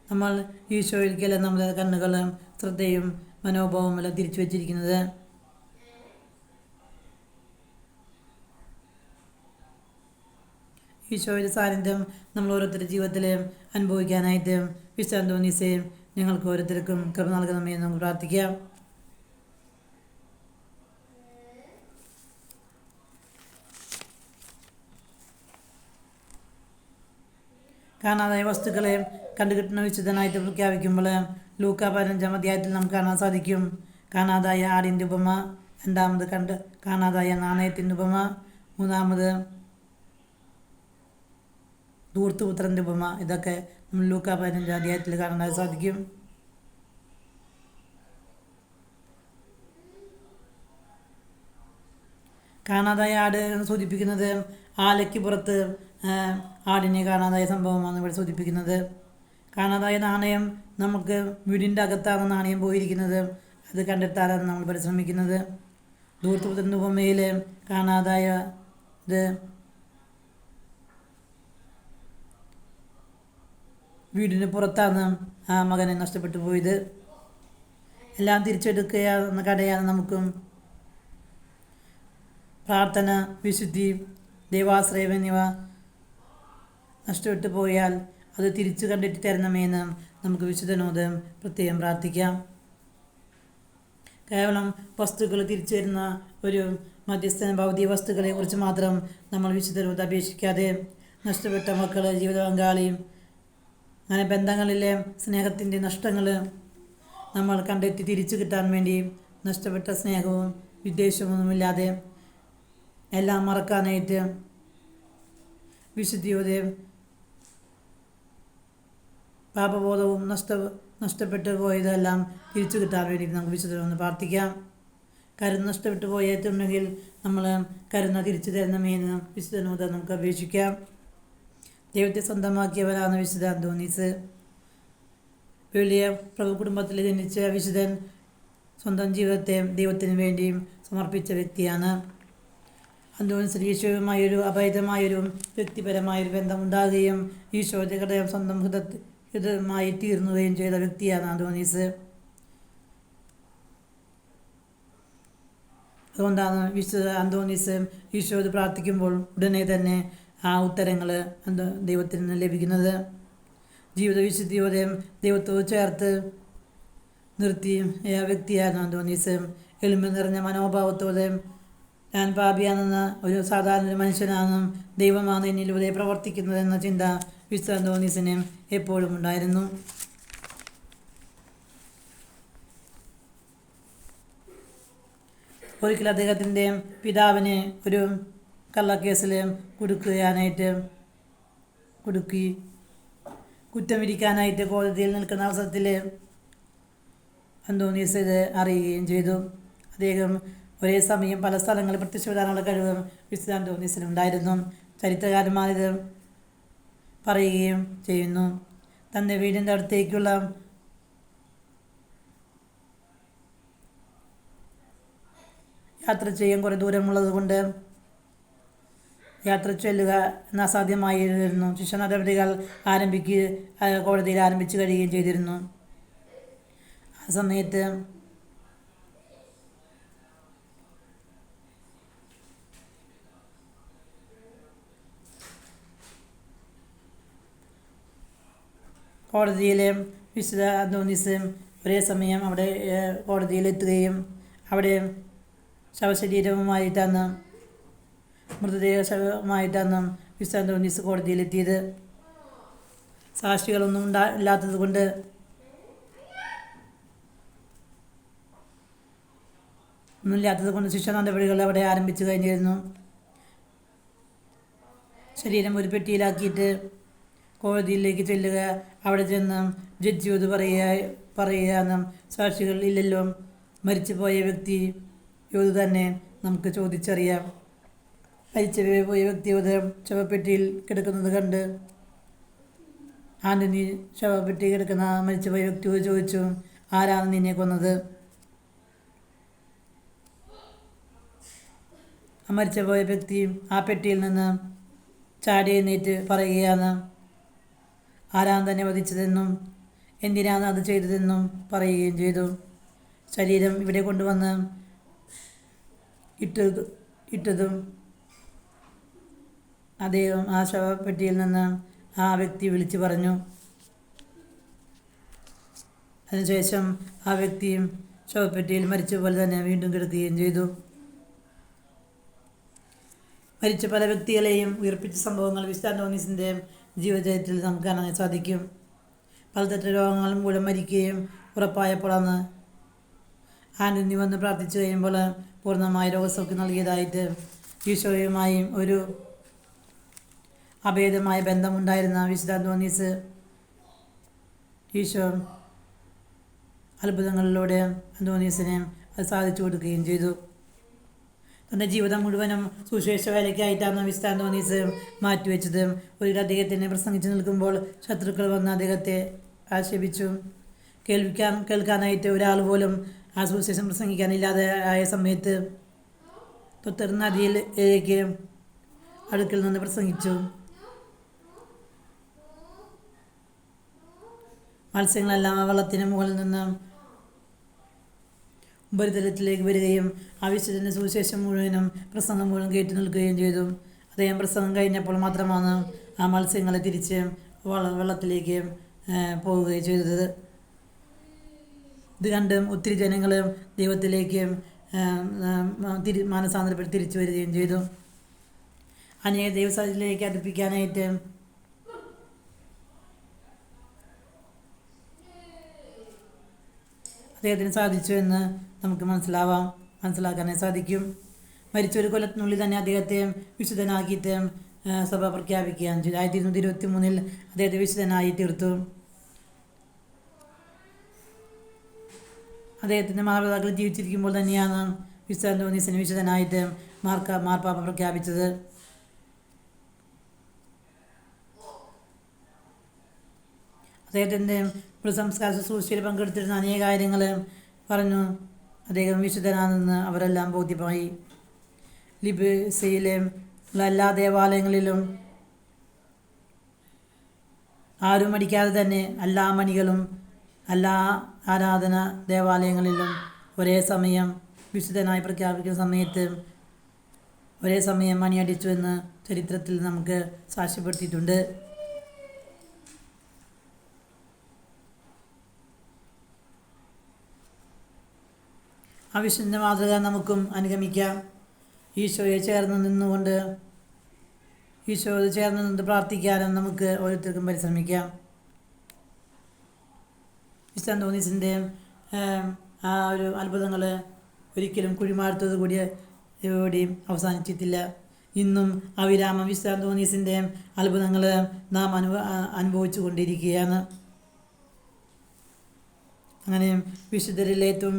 നമ്മൾ ഈശോയിലേക്കല്ല നമ്മുടെ കണ്ണുകളും ശ്രദ്ധയും മനോഭാവവും എല്ലാം തിരിച്ചു വച്ചിരിക്കുന്നത്. ഈശോയുടെ സാന്നിധ്യം നമ്മൾ ഓരോരുത്തരുടെ ജീവിതത്തിൽ അനുഭവിക്കാനായിട്ട് വിശുദ്ധ അന്തോനീസേ ഞങ്ങൾക്ക് ഓരോരുത്തർക്കും കൃപ നൽകണമേ എന്ന് നമുക്ക് പ്രാർത്ഥിക്കാം. കാണാതായ വസ്തുക്കളെ കണ്ടുകിട്ടുന്ന വിശുദ്ധനായിട്ട് പ്രഖ്യാപിക്കുമ്പോൾ ലൂക്ക 15-ാം അധ്യായത്തിൽ നമുക്ക് കാണാൻ സാധിക്കും. കാണാതായ ആടിൻ്റെ ഉപമ, രണ്ടാമത് കാണാതായ നാണയത്തിൻ്റെ ഉപമ, മൂന്നാമത് ധൂർത്തുപുത്രൻ്റെ ഉപമ. ഇതൊക്കെ നമ്മൾ ലൂക്ക 15-ാം അധ്യായത്തിൽ കാണാൻ സാധിക്കും. കാണാതായ ആട് എന്ന് സൂചിപ്പിക്കുന്നത് ആലയ്ക്ക് പുറത്ത് ആടിനെ കാണാതായ സംഭവമാണ് ഇവിടെ സൂചിപ്പിക്കുന്നത്. കാണാതായ നാണയം, നമുക്ക് വീടിൻ്റെ അകത്താണ് നാണയം പോയിരിക്കുന്നത്, അത് കണ്ടെത്താനാണ് നമ്മൾ പരിശ്രമിക്കുന്നത്. ധൂർത്തുപുത്രൻ്റെ ഉപമയിൽ കാണാതായ ഇത് വീടിന് പുറത്താണ് ആ മകനെ നഷ്ടപ്പെട്ടു പോയത്. എല്ലാം തിരിച്ചെടുക്കുക എന്ന കടയാണ് നമുക്കും. പ്രാർത്ഥന, വിശുദ്ധി, ദൈവാശ്രയം എന്നിവ നഷ്ടപ്പെട്ടു പോയാൽ അത് തിരിച്ചു കണ്ടിട്ട് തരണമേന്ന് നമുക്ക് വിശുദ്ധനോട് പ്രത്യേകം പ്രാർത്ഥിക്കാം. കേവലം വസ്തുക്കൾ തിരിച്ചു വരുന്ന ഒരു മധ്യസ്ഥന ഭൗതിക വസ്തുക്കളെ കുറിച്ച് മാത്രം നമ്മൾ വിശുദ്ധനോട് അപേക്ഷിക്കാതെ നഷ്ടപ്പെട്ട മക്കൾ, ജീവിത പങ്കാളിയും അങ്ങനെ ബന്ധങ്ങളിലെ സ്നേഹത്തിൻ്റെ നഷ്ടങ്ങൾ നമ്മൾ കണ്ടെത്തി തിരിച്ചു കിട്ടാൻ വേണ്ടി നഷ്ടപ്പെട്ട സ്നേഹവും വിദ്വേഷമൊന്നുമില്ലാതെ എല്ലാം മറക്കാനായിട്ട് വിശുദ്ധിയോടെ പാപബോധവും നഷ്ടപ്പെട്ടു പോയതെല്ലാം തിരിച്ചു കിട്ടാൻ വേണ്ടി നമുക്ക് വിശുദ്ധരൊന്ന് പ്രാർത്ഥിക്കാം. കരുണ നഷ്ടപ്പെട്ടു പോയിട്ടുണ്ടെങ്കിൽ നമ്മൾ കരുണ തിരിച്ചു തരണമേന്ന് വിശുദ്ധനോട് നമുക്ക് അപേക്ഷിക്കാം. ദൈവത്തെ സ്വന്തമാക്കിയവരാണ് വിശുദ്ധ അന്തോനീസ്. വലിയ പ്രഭു കുടുംബത്തിൽ ജനിച്ച വിശുദ്ധൻ സ്വന്തം ജീവിതത്തെ ദൈവത്തിന് വേണ്ടിയും സമർപ്പിച്ച വ്യക്തിയാണ്. അന്തോനീസിന് ഈശോയുമായൊരു അഭേദമായൊരു വ്യക്തിപരമായൊരു ബന്ധമുണ്ടാകുകയും ഈശോയുടെ ഹൃദയം സ്വന്തം ഹൃദയമായി തീർന്നുകയും ചെയ്ത വ്യക്തിയാണ് അന്തോനീസ്. അതുകൊണ്ടാണ് വിശുദ്ധ അന്തോനീസ് ഈശോയോട് പ്രാർത്ഥിക്കുമ്പോൾ ഉടനെ തന്നെ ആ ഉത്തരങ്ങൾ ദൈവത്തിൽ നിന്ന് ലഭിക്കുന്നത്. ജീവിത വിശുദ്ധിയോടെ ദൈവത്തോട് ചേർത്ത് നിർത്തി വ്യക്തിയാണ് അന്തോനീസ്. എളിമ നിറഞ്ഞ മനോഭാവത്തോടെ ഞാൻ പാപിയാണെന്ന ഒരു സാധാരണ മനുഷ്യനാണെന്നും ദൈവമാണ് എന്നിലൂടെ പ്രവർത്തിക്കുന്നതെന്ന ചിന്ത വിശുദ്ധ അന്തോനീസിന് എപ്പോഴും ഉണ്ടായിരുന്നു. ഒരിക്കൽ അദ്ദേഹത്തിൻ്റെ പിതാവിനെ ഒരു കള്ളക്കേസിൽ കുടുക്കി കുറ്റം വിധിക്കാനായിട്ട് കോടതിയിൽ നിൽക്കുന്ന അവസരത്തിൽ അന്തോനീസ് ഇത് അറിയുകയും ചെയ്തു. അദ്ദേഹം ഒരേ സമയം പല സ്ഥലങ്ങളിൽ പ്രത്യക്ഷപ്പെടാനുള്ള കഴിവ് വിശുദ്ധ അന്തോനീസിനുണ്ടായിരുന്നു. ചരിത്രകാരന്മാരിത് പറയുകയും ചെയ്യുന്നു. തൻ്റെ വീടിൻ്റെ അടുത്തേക്കുള്ള യാത്ര ചെയ്യാൻ കുറേ ദൂരമുള്ളത് കൊണ്ട് യാത്ര ചെല്ലുക എന്ന അസാധ്യമായിരുന്നു. ശിക്ഷ നടപടികൾ കോടതിയിൽ ആരംഭിച്ചു കഴിയുകയും ചെയ്തിരുന്നു. ആ സമയത്ത് കോടതിയിലെ വിശുദ്ധ അന്തോണീസ് ഒരേ സമയം അവിടെ കോടതിയിലെത്തുകയും അവിടെ ശവശരീരവുമായിട്ടാണ് മൃതദേഹ ശവമായിട്ടാണ് വിശുദ്ധ അന്തോണീസ് കോടതിയിലെത്തിയത്. സാക്ഷികളൊന്നും ഇല്ലാത്തത് കൊണ്ട് ശിക്ഷാ നടപടികൾ അവിടെ ആരംഭിച്ചു കഴിഞ്ഞിരുന്നു. ശരീരം ഒരു പെട്ടിയിലാക്കിയിട്ട് കോടതിയിലേക്ക് ചെല്ലുക, അവിടെ ചെന്ന് ജഡ്ജിയോട് പറയുകയാണ്, സാക്ഷികൾ ഇല്ലല്ലോ, മരിച്ചുപോയ വ്യക്തിയോട് തന്നെ നമുക്ക് ചോദിച്ചറിയാം. മരിച്ചുപോയ വ്യക്തിയോട് ശവപ്പെട്ടിയിൽ കിടക്കുന്നത് കണ്ട് ആൻ്റണി ശവപ്പെട്ടി കിടക്കുന്ന മരിച്ചുപോയ വ്യക്തിയോട് ചോദിച്ചു, ആരാണ് നിന്നെ കൊന്നത്? മരിച്ചുപോയ വ്യക്തി ആ പെട്ടിയിൽ നിന്ന് ചാടി എഴുന്നേറ്റ് പറയുകയാണ്, ആരാണ് തന്നെ വധിച്ചതെന്നും എന്തിനാണ് അത് ചെയ്തതെന്നും പറയുകയും ചെയ്തു. ശരീരം ഇവിടെ കൊണ്ടുവന്ന് ഇട്ടതും അദ്ദേഹം ആ ശവപ്പെട്ടിയിൽ നിന്ന് ആ വ്യക്തി വിളിച്ചു പറഞ്ഞു. അതിനുശേഷം ആ വ്യക്തിയും ശവപ്പെട്ടിയിൽ മരിച്ച പോലെ തന്നെ വീണ്ടും കിടക്കുകയും ചെയ്തു. മരിച്ച പല വ്യക്തികളെയും ഉയർപ്പിച്ച സംഭവങ്ങൾ വിശുദ്ധ അന്തോണീസിൻ്റെ ജീവചരിത്രത്തിൽ നമുക്ക് കാണാൻ സാധിക്കും. പലതരം രോഗങ്ങളും മൂലം മരിക്കുകയും ഉറപ്പായപ്പോഴാണ് ആൻ്റണി വന്ന് പ്രാർത്ഥിച്ചു കഴിയുമ്പോൾ പൂർണ്ണമായ രോഗസൗഖ്യം നൽകിയതായിട്ട് ഈശോയുമായും ഒരു അഭേദമായ ബന്ധമുണ്ടായിരുന്ന വിശുദ്ധ അന്തോണീസ് ഈശോ അത്ഭുതങ്ങളിലൂടെ അന്തോണീസിനെ അത് സാധിച്ചു കൊടുക്കുകയും ചെയ്തു. തൻ്റെ ജീവിതം മുഴുവനും സുവിശേഷ വേലയ്ക്കായിട്ടാണ് വിശുദ്ധ അന്തോണീസ് മാറ്റിവെച്ചത്. ഒരിക്കൽ അദ്ദേഹത്തിനെ പ്രസംഗിച്ചു നിൽക്കുമ്പോൾ ശത്രുക്കൾ വന്ന് അദ്ദേഹത്തെ ആക്ഷേപിച്ചു. കേൾക്കാനായിട്ട് ഒരാൾ പോലും ആ സുവിശേഷം പ്രസംഗിക്കാനില്ലാതെ ആയ സമയത്ത് തൊട്ടർ നദിയിലേക്ക് അടുക്കിൽ നിന്ന് പ്രസംഗിച്ചു. മത്സ്യങ്ങളെല്ലാം ആ വെള്ളത്തിന് മുകളിൽ നിന്ന് ഉപരിതലത്തിലേക്ക് വരികയും ആ വിശുദ്ധൻ്റെ സുവിശേഷം മുഴുവനും പ്രസംഗം മുഴുവൻ കേട്ടു നിൽക്കുകയും ചെയ്തു. അദ്ദേഹം പ്രസംഗം കഴിഞ്ഞപ്പോൾ മാത്രമാണ് ആ മത്സ്യങ്ങളെ തിരിച്ച് വെള്ളത്തിലേക്ക് പോവുകയും ചെയ്തത്. ഇത് കണ്ടും ഒത്തിരി ജനങ്ങൾ ദൈവത്തിലേക്ക് മാനസാന്തരപ്പെട്ട് തിരിച്ചു വരികയും ചെയ്തു. അനേക ദൈവസാന്നിധ്യത്തിലേക്ക് അടുപ്പിക്കാനായിട്ട് അദ്ദേഹത്തിന് സാധിച്ചു എന്ന് നമുക്ക് മനസ്സിലാക്കാനായി സാധിക്കും. മരിച്ചൊരു കൊല്ലത്തിനുള്ളിൽ തന്നെ അദ്ദേഹത്തെ വിശുദ്ധനാക്കിയിട്ട് സഭ പ്രഖ്യാപിക്കുകയാണ് ചെയ്തു. 1223 അദ്ദേഹത്തെ വിശുദ്ധനായി തീർത്തു. അദ്ദേഹത്തിൻ്റെ മാതാപിതാക്കൾ ജീവിച്ചിരിക്കുമ്പോൾ തന്നെയാണ് വിശുദ്ധ അന്തോണീസിനെ വിശുദ്ധനായിട്ട് മാർപ്പാപ്പ പ്രഖ്യാപിച്ചത്. അദ്ദേഹത്തിൻ്റെ സംസ്കാര ശുശ്രൂഷയിൽ പങ്കെടുത്തിരുന്ന അനേക കാര്യങ്ങൾ പറഞ്ഞു അദ്ദേഹം വിശുദ്ധനാണെന്ന് അവരെല്ലാം ബോധ്യമായി. ലിബിയയിലെ എല്ലാ ദേവാലയങ്ങളിലും ആരും അടിക്കാതെ തന്നെ എല്ലാ മണികളും എല്ലാ ആരാധന ദേവാലയങ്ങളിലും ഒരേ സമയം വിശുദ്ധനായി പ്രഖ്യാപിക്കുന്ന സമയത്ത് ഒരേ സമയം മണിയടിച്ചു എന്ന് ചരിത്രത്തിൽ നമുക്ക് സാക്ഷ്യപ്പെടുത്തിയിട്ടുണ്ട്. ആ വിശുദ്ധ മാതൃക നമുക്കും അനുഗമിക്കാം. ഈശോയെ ചേർന്ന് നിന്നുകൊണ്ട് ഈശോയോട് ചേർന്ന് നിന്ന് പ്രാർത്ഥിക്കാനും നമുക്ക് ഓരോരുത്തർക്കും പരിശ്രമിക്കാം. വിശുദ്ധ അന്തോണീസിൻ്റെ ആ ഒരു അത്ഭുതങ്ങൾ ഒരിക്കലും കുഴിമാറ്റത്തോടു കൂടി അവസാനിച്ചിട്ടില്ല. ഇന്നും അവിരാമം വിശുദ്ധ അന്തോണീസിൻ്റെ അത്ഭുതങ്ങൾ നാം അനുഭവിച്ചു കൊണ്ടിരിക്കുകയാണ്. അങ്ങനെ വിശുദ്ധരിൽ ഏറ്റവും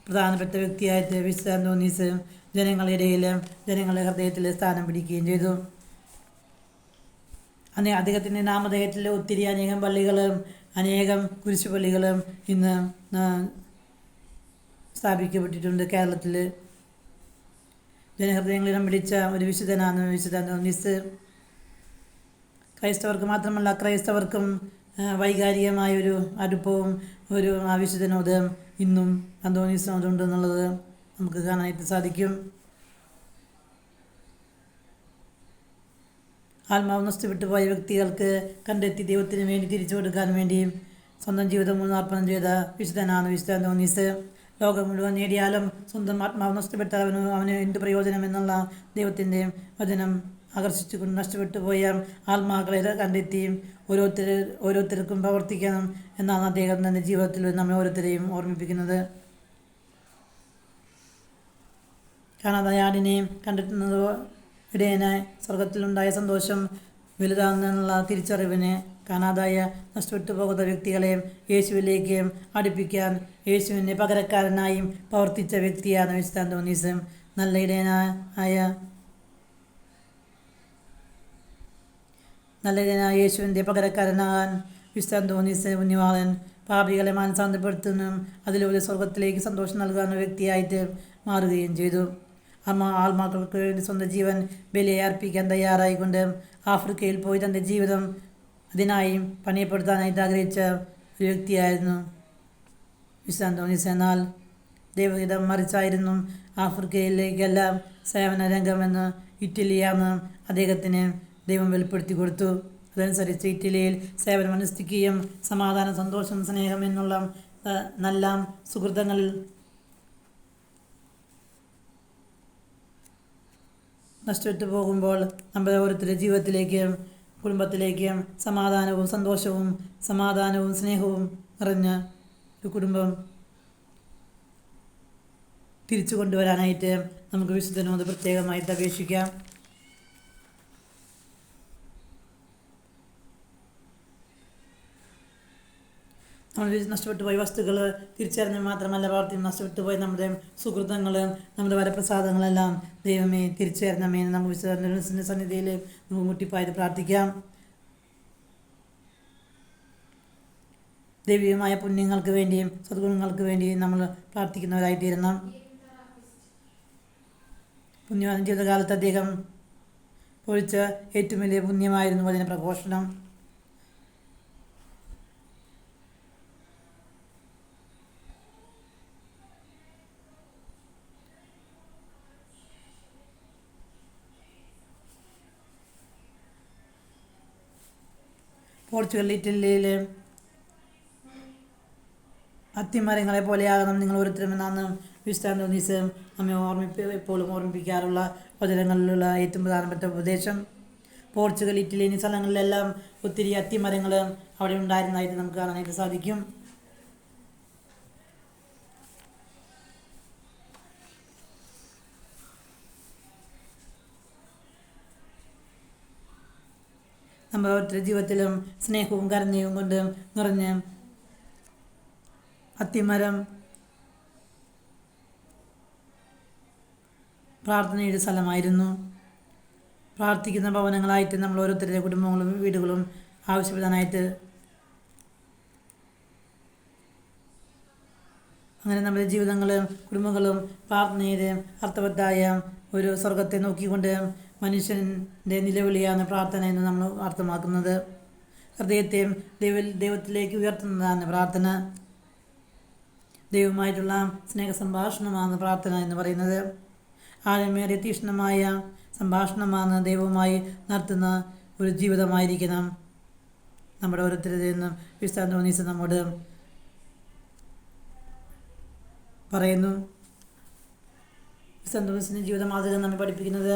പ്രധാനപ്പെട്ട വ്യക്തിയായിട്ട് വിശുദ്ധ അന്തോണീസ് ജനങ്ങളുടെ ഹൃദയത്തിൽ സ്ഥാനം പിടിക്കുകയും ചെയ്തു. അദ്ദേഹത്തിൻ്റെ നാമധേയത്തിൽ ഒത്തിരി അനേകം പള്ളികളും അനേകം കുരിശുപള്ളികളും ഇന്ന് സ്ഥാപിക്കപ്പെട്ടിട്ടുണ്ട്. കേരളത്തിൽ ജനഹൃദയങ്ങളിലും പിടിച്ച ഒരു വിശുദ്ധനാണ് വിശുദ്ധ അന്തോണീസ്. ക്രൈസ്തവർക്ക് മാത്രമല്ല ക്രൈസ്തവർക്കും വൈകാരികമായൊരു അടുപ്പവും ഒരു വിശുദ്ധനോട് ഇന്നും അന്തോണീസിനോടുണ്ടെന്നുള്ളത് നമുക്ക് കാണാനായിട്ട് സാധിക്കും. ആത്മാവ് നഷ്ടപ്പെട്ടു പോയ വ്യക്തികൾക്ക് കണ്ടെത്തി ദൈവത്തിന് വേണ്ടി തിരിച്ചു കൊടുക്കാൻ വേണ്ടി സ്വന്തം ജീവിതം മുന്നർപ്പണം ചെയ്ത വിശുദ്ധനാണ് വിശുദ്ധ അന്തോനീസ്. ലോകം മുഴുവൻ നേടിയാലും സ്വന്തം ആത്മാവ് നഷ്ടപ്പെട്ടാൽ അവന് എന്ത് പ്രയോജനം എന്നുള്ള ദൈവത്തിൻ്റെ വചനം ആകർഷിച്ചുകൊണ്ട് നഷ്ടപ്പെട്ടു പോയ ആത്മാക്കളെ കണ്ടെത്തി ഓരോരുത്തർക്കും പ്രവർത്തിക്കണം എന്നാണ് അദ്ദേഹം തൻ്റെ ജീവിതത്തിൽ നമ്മെ ഓരോരുത്തരെയും ഓർമ്മിപ്പിക്കുന്നത്. കാണാതായ ആടിനെ കണ്ടെത്തുന്നത് ഇടയനായി സ്വർഗത്തിലുണ്ടായ സന്തോഷം വലുതാണെന്നുള്ള തിരിച്ചറിവിന് കാണാതായ നഷ്ടപ്പെട്ടു പോകുന്ന വ്യക്തികളെ യേശുവിലേക്ക് അടുപ്പിക്കാൻ യേശുവിൻ്റെ പകരക്കാരനായും പ്രവർത്തിച്ച വ്യക്തിയാണ് വിശുദ്ധ അന്തോനീസ്. നല്ല ഇടയനായ യേശുവിൻ്റെ പകരക്കാരനാകാൻ വിശുദ്ധ അന്തോനീസ് പുണ്യവാളൻ പാപികളെ മാനസാന്തരപ്പെടുത്തുന്നതും അതിലൂടെ സ്വർഗത്തിലേക്ക് സന്തോഷം നൽകാവുന്ന വ്യക്തിയായിട്ട് മാറുകയും ചെയ്തു. ആത്മാക്കൾക്ക് വേണ്ടി സ്വന്തം ജീവൻ ബലിയെ അർപ്പിക്കാൻ തയ്യാറായിക്കൊണ്ട് ആഫ്രിക്കയിൽ പോയി തൻ്റെ ജീവിതം അതിനായി പണിയപ്പെടുത്താനായിട്ട് ആഗ്രഹിച്ച ഒരു വ്യക്തിയായിരുന്നു വിശുദ്ധ അന്തോനീസ്. എന്നാൽ ദൈവഹിതം മറിച്ചായിരുന്നു. ആഫ്രിക്കയിലേക്കല്ല സേവന രംഗമെന്ന് ഇറ്റലിയാണ് അദ്ദേഹത്തിന് ദൈവം വെളിപ്പെടുത്തി കൊടുത്തു. അതനുസരിച്ച് ഇറ്റലിയിൽ സേവനം അനുഷ്ഠിക്കുകയും സമാധാനം, സന്തോഷം, സ്നേഹം എന്നുള്ള നല്ല സുഹൃതങ്ങളിൽ നഷ്ടപ്പെട്ടു പോകുമ്പോൾ നമ്മുടെ ഓരോരുത്തരുടെ ജീവിതത്തിലേക്കും കുടുംബത്തിലേക്കും സമാധാനവും സന്തോഷവും സ്നേഹവും നിറഞ്ഞ ഒരു കുടുംബം തിരിച്ചു കൊണ്ടുവരാനായിട്ട് നമുക്ക് വിശുദ്ധനോട് പ്രത്യേകമായിട്ട് അപേക്ഷിക്കാം. നമ്മൾ നഷ്ടപ്പെട്ടു പോയ വസ്തുക്കൾ തിരിച്ചറിഞ്ഞ് മാത്രമല്ല പ്രവർത്തിയും നഷ്ടപ്പെട്ടു പോയ നമ്മുടെ സുഹൃത്തുക്കൾ, നമ്മുടെ വരപ്രസാദങ്ങളെല്ലാം ദൈവമേ തിരിച്ചറിഞ്ഞമേ നമുക്ക് വിശുദ്ധ സന്നിധിയിൽ നമുക്ക് മുട്ടിപ്പായത് പ്രാർത്ഥിക്കാം. ദൈവികമായ പുണ്യങ്ങൾക്ക് വേണ്ടിയും സദ്ഗുണങ്ങൾക്ക് വേണ്ടിയും നമ്മൾ പ്രാർത്ഥിക്കുന്നവരായിത്തീരണം. പുണ്യവാൻ ജീവിതകാലത്ത് അദ്ദേഹം പൊഴിച്ച ഏറ്റവും വലിയ പുണ്യമായിരുന്നു വചന പ്രഘോഷണം. പോർച്ചുഗൽ, ഇറ്റലിയിലെ അത്തിമരങ്ങളെ പോലെയാകണം നിങ്ങൾ ഓരോരുത്തരുമെന്നാണ് വിശുദ്ധ അന്തോനീസ് നമ്മെ എപ്പോഴും ഓർമ്മിപ്പിക്കാറുള്ള വചനങ്ങളിലുള്ള ഏറ്റവും പ്രധാനപ്പെട്ട ഉപദേശം. പോർച്ചുഗൽ, ഇറ്റലി എന്നീ സ്ഥലങ്ങളിലെല്ലാം ഒത്തിരി അത്തിമരങ്ങൾ അവിടെ ഉണ്ടായിരുന്നതായിട്ട് നമുക്ക് കാണാനായിട്ട് സാധിക്കും. നമ്മുടെ ഓരോരുത്തരുടെ ജീവിതത്തിലും സ്നേഹവും കരുണയും കൊണ്ട് നിറഞ്ഞ് അത്തിമരം പ്രാർത്ഥനയുടെ സ്ഥലമായിരുന്നു. പ്രാർത്ഥിക്കുന്ന ഭവനങ്ങളായിട്ട് നമ്മൾ ഓരോരുത്തരുടെ കുടുംബങ്ങളും വീടുകളും ആവശ്യപ്പെടാനായിട്ട് അങ്ങനെ നമ്മുടെ ജീവിതങ്ങളും കുടുംബങ്ങളും പ്രാർത്ഥനയുടെ അർത്ഥവത്തായ ഒരു സ്വർഗത്തെ നോക്കിക്കൊണ്ട് മനുഷ്യൻ്റെ നിലവിളിയാണ് പ്രാർത്ഥന എന്ന് നമ്മൾ അർത്ഥമാക്കുന്നത്. ഹൃദയത്തെ ദൈവത്തിലേക്ക് ഉയർത്തുന്നതാണ് പ്രാർത്ഥന. ദൈവമായിട്ടുള്ള സ്നേഹ സംഭാഷണമാണ് പ്രാർത്ഥന എന്ന് പറയുന്നത്. ആഴമേറിയ തീക്ഷ്ണമായ സംഭാഷണമാണ് ദൈവവുമായി നടത്തുന്ന ഒരു ജീവിതമായിരിക്കണം നമ്മുടെ ഓരോരുത്തരുടെ നിന്നും വിശുദ്ധ അന്തോനീസ് നമ്മോട് പറയുന്നു. വിശുദ്ധ അന്തോനീസിൻ്റെ ജീവിത മാതൃക നമ്മെ പഠിപ്പിക്കുന്നത്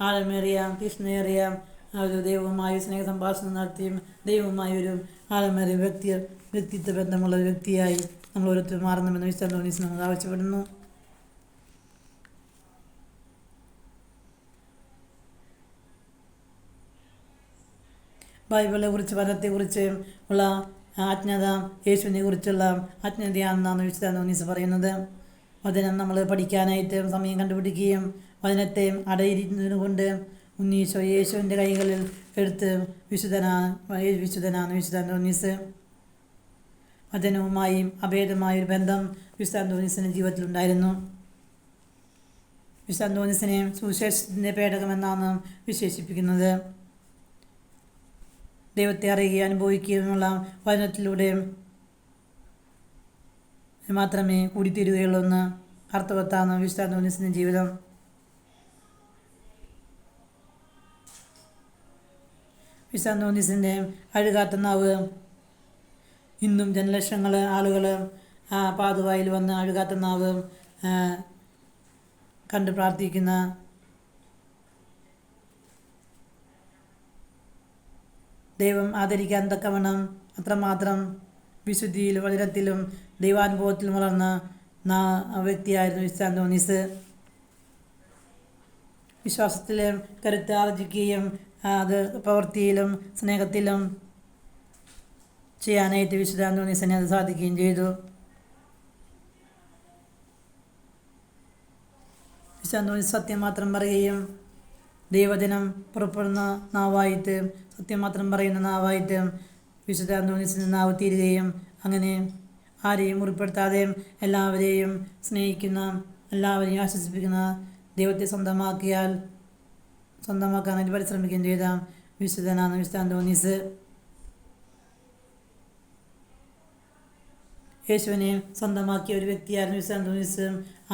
ആഴമേറിയ തീക്ഷ്ണയേറിയ ഒരു ദൈവവുമായി സ്നേഹ സംഭാഷണം നടത്തിയും ദൈവവുമായി ഒരു ആഴമേറിയ വ്യക്തിത്വ ബന്ധമുള്ള ഒരു വ്യക്തിയായി നമ്മൾ ഓരോരുത്തരും മാറണമെന്ന് വിശുദ്ധ അന്തോനീസ് നമ്മൾ ആവശ്യപ്പെടുന്നു. ബൈബിളിനെ കുറിച്ച് വചനത്തെക്കുറിച്ച് ഉള്ള അജ്ഞത യേശുവിനെ കുറിച്ചുള്ള അജ്ഞതയാണെന്നാണ് വിശുദ്ധ അന്തോനീസ് പറയുന്നത്. വചനം നമ്മൾ പഠിക്കാനായിട്ട് സമയം കണ്ടുപിടിക്കുകയും വചനത്തെ അടയിരിക്കുന്നതിന് കൊണ്ട് ഉണ്ണീശോ യേശുവിൻ്റെ കൈകളിൽ എടുത്ത് വിശുദ്ധനാണ് വിശുദ്ധ അന്തോനീസ്. വചനവുമായും അഭേദമായൊരു ബന്ധം വിശുദ്ധ അന്തോനീസിൻ്റെ ജീവിതത്തിലുണ്ടായിരുന്നു. വിശുദ്ധ അന്തോനീസിനെ സുവിശേഷത്തിൻ്റെ പേടകമെന്നാണ് വിശേഷിപ്പിക്കുന്നത്. ദൈവത്തെ അറിയുകയും അനുഭവിക്കുകയുമുള്ള വചനത്തിലൂടെ മാത്രമേ കൂടിത്തീരുകയുള്ളൂ എന്ന് അർത്ഥവത്താണ് വിശുദ്ധ അന്തോനീസിൻ്റെ ജീവിതം. വിശുദ്ധ അന്തോനീസിൻ്റെ അഴുകാത്ത നാവ് ഇന്നും ജനലക്ഷങ്ങൾ ആളുകൾ പാതുവായിൽ വന്ന് അഴുകാത്ത നാവ് കണ്ട് പ്രാർത്ഥിക്കുന്ന ദൈവം ആദരിക്കാൻ തക്കവണ്ണം അത്രമാത്രം വിശുദ്ധിയിലും വചനത്തിലും ദൈവാനുഭവത്തിലും വളർന്ന വ്യക്തിയായിരുന്നു വിശുദ്ധ അന്തോനീസ്. വിശ്വാസത്തിലെ കരുത്ത് ആർജിക്കുകയും അത് പ്രവൃത്തിയിലും സ്നേഹത്തിലും ചെയ്യാനായിട്ട് വിശുദ്ധ അന്തോനീസിനെ അത് സാധിക്കുകയും ചെയ്തു. വിശുദ്ധ അന്തോനീസ് സത്യം മാത്രം പറയുകയും ദൈവജനം പുറപ്പെടുന്ന നാവായിട്ട്, സത്യം മാത്രം പറയുന്ന നാവായിട്ട് വിശുദ്ധ അന്തോനീസിൻ്റെ നാവ് തീരുകയും അങ്ങനെ ആരെയും മുറിപ്പെടുത്താതെ എല്ലാവരെയും സ്നേഹിക്കുന്ന, എല്ലാവരെയും ആശ്വസിപ്പിക്കുന്ന ദൈവത്തെ സ്വന്തമാക്കാനായിട്ട് പരിശ്രമിക്കുകയും ചെയ്ത വിശുദ്ധനാണ് വിശുദ്ധ അന്തോനീസ്. യേശുവിനെ സ്വന്തമാക്കിയ ഒരു വ്യക്തിയായിരുന്നു വിശുദ്ധ അന്തോനീസ്.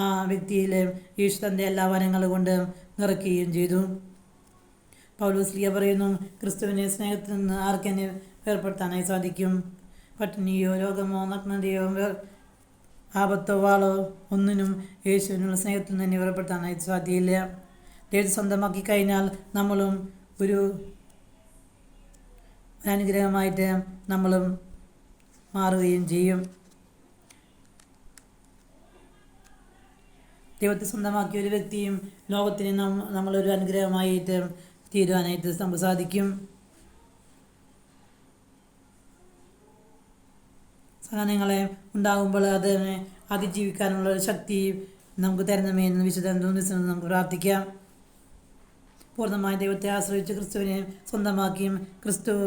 ആ വ്യക്തിയിൽ യേശു തൻ്റെ എല്ലാ വരങ്ങൾ കൊണ്ട് നിറയ്ക്കുകയും ചെയ്തു. പൗലോസ് ശ്ലീഹ പറയുന്നു, ക്രിസ്തുവിനെ സ്നേഹത്തിൽ നിന്ന് ആർക്കെന്നെ വേർപ്പെടുത്താനായി സാധിക്കും? പട്ടിണിയോ രോഗമോ നഗ്നതയോ ആപത്തോ വാളോ ഒന്നിനും യേശുവിനുള്ള സ്നേഹത്തിൽ നിന്ന് തന്നെ വേർപ്പെടുത്താനായി സാധ്യയില്ല. ദൈവത്തെ സ്വന്തമാക്കി കഴിഞ്ഞാൽ നമ്മളും ഒരു അനുഗ്രഹമായിട്ട് നമ്മളും മാറുകയും ചെയ്യും. ദൈവത്തെ സ്വന്തമാക്കിയ ഒരു വ്യക്തിയും ലോകത്തിന് നമ്മളൊരു അനുഗ്രഹമായിട്ട് തീരുവാനായിട്ട് നമുക്ക് സാധിക്കും. സഹനങ്ങളെ ഉണ്ടാകുമ്പോൾ അതിനെ അതിജീവിക്കാനുള്ള ഒരു ശക്തി നമുക്ക് തരണമേ എന്ന് വിശുദ്ധ അന്തോനീസിനോട് നമുക്ക് പ്രാർത്ഥിക്കാം. പൂർണ്ണമായി ദൈവത്തെ ആശ്രയിച്ച് ക്രിസ്തുവിനെ സ്വന്തമാക്കിയും ക്രിസ്തുവിൻ്റെ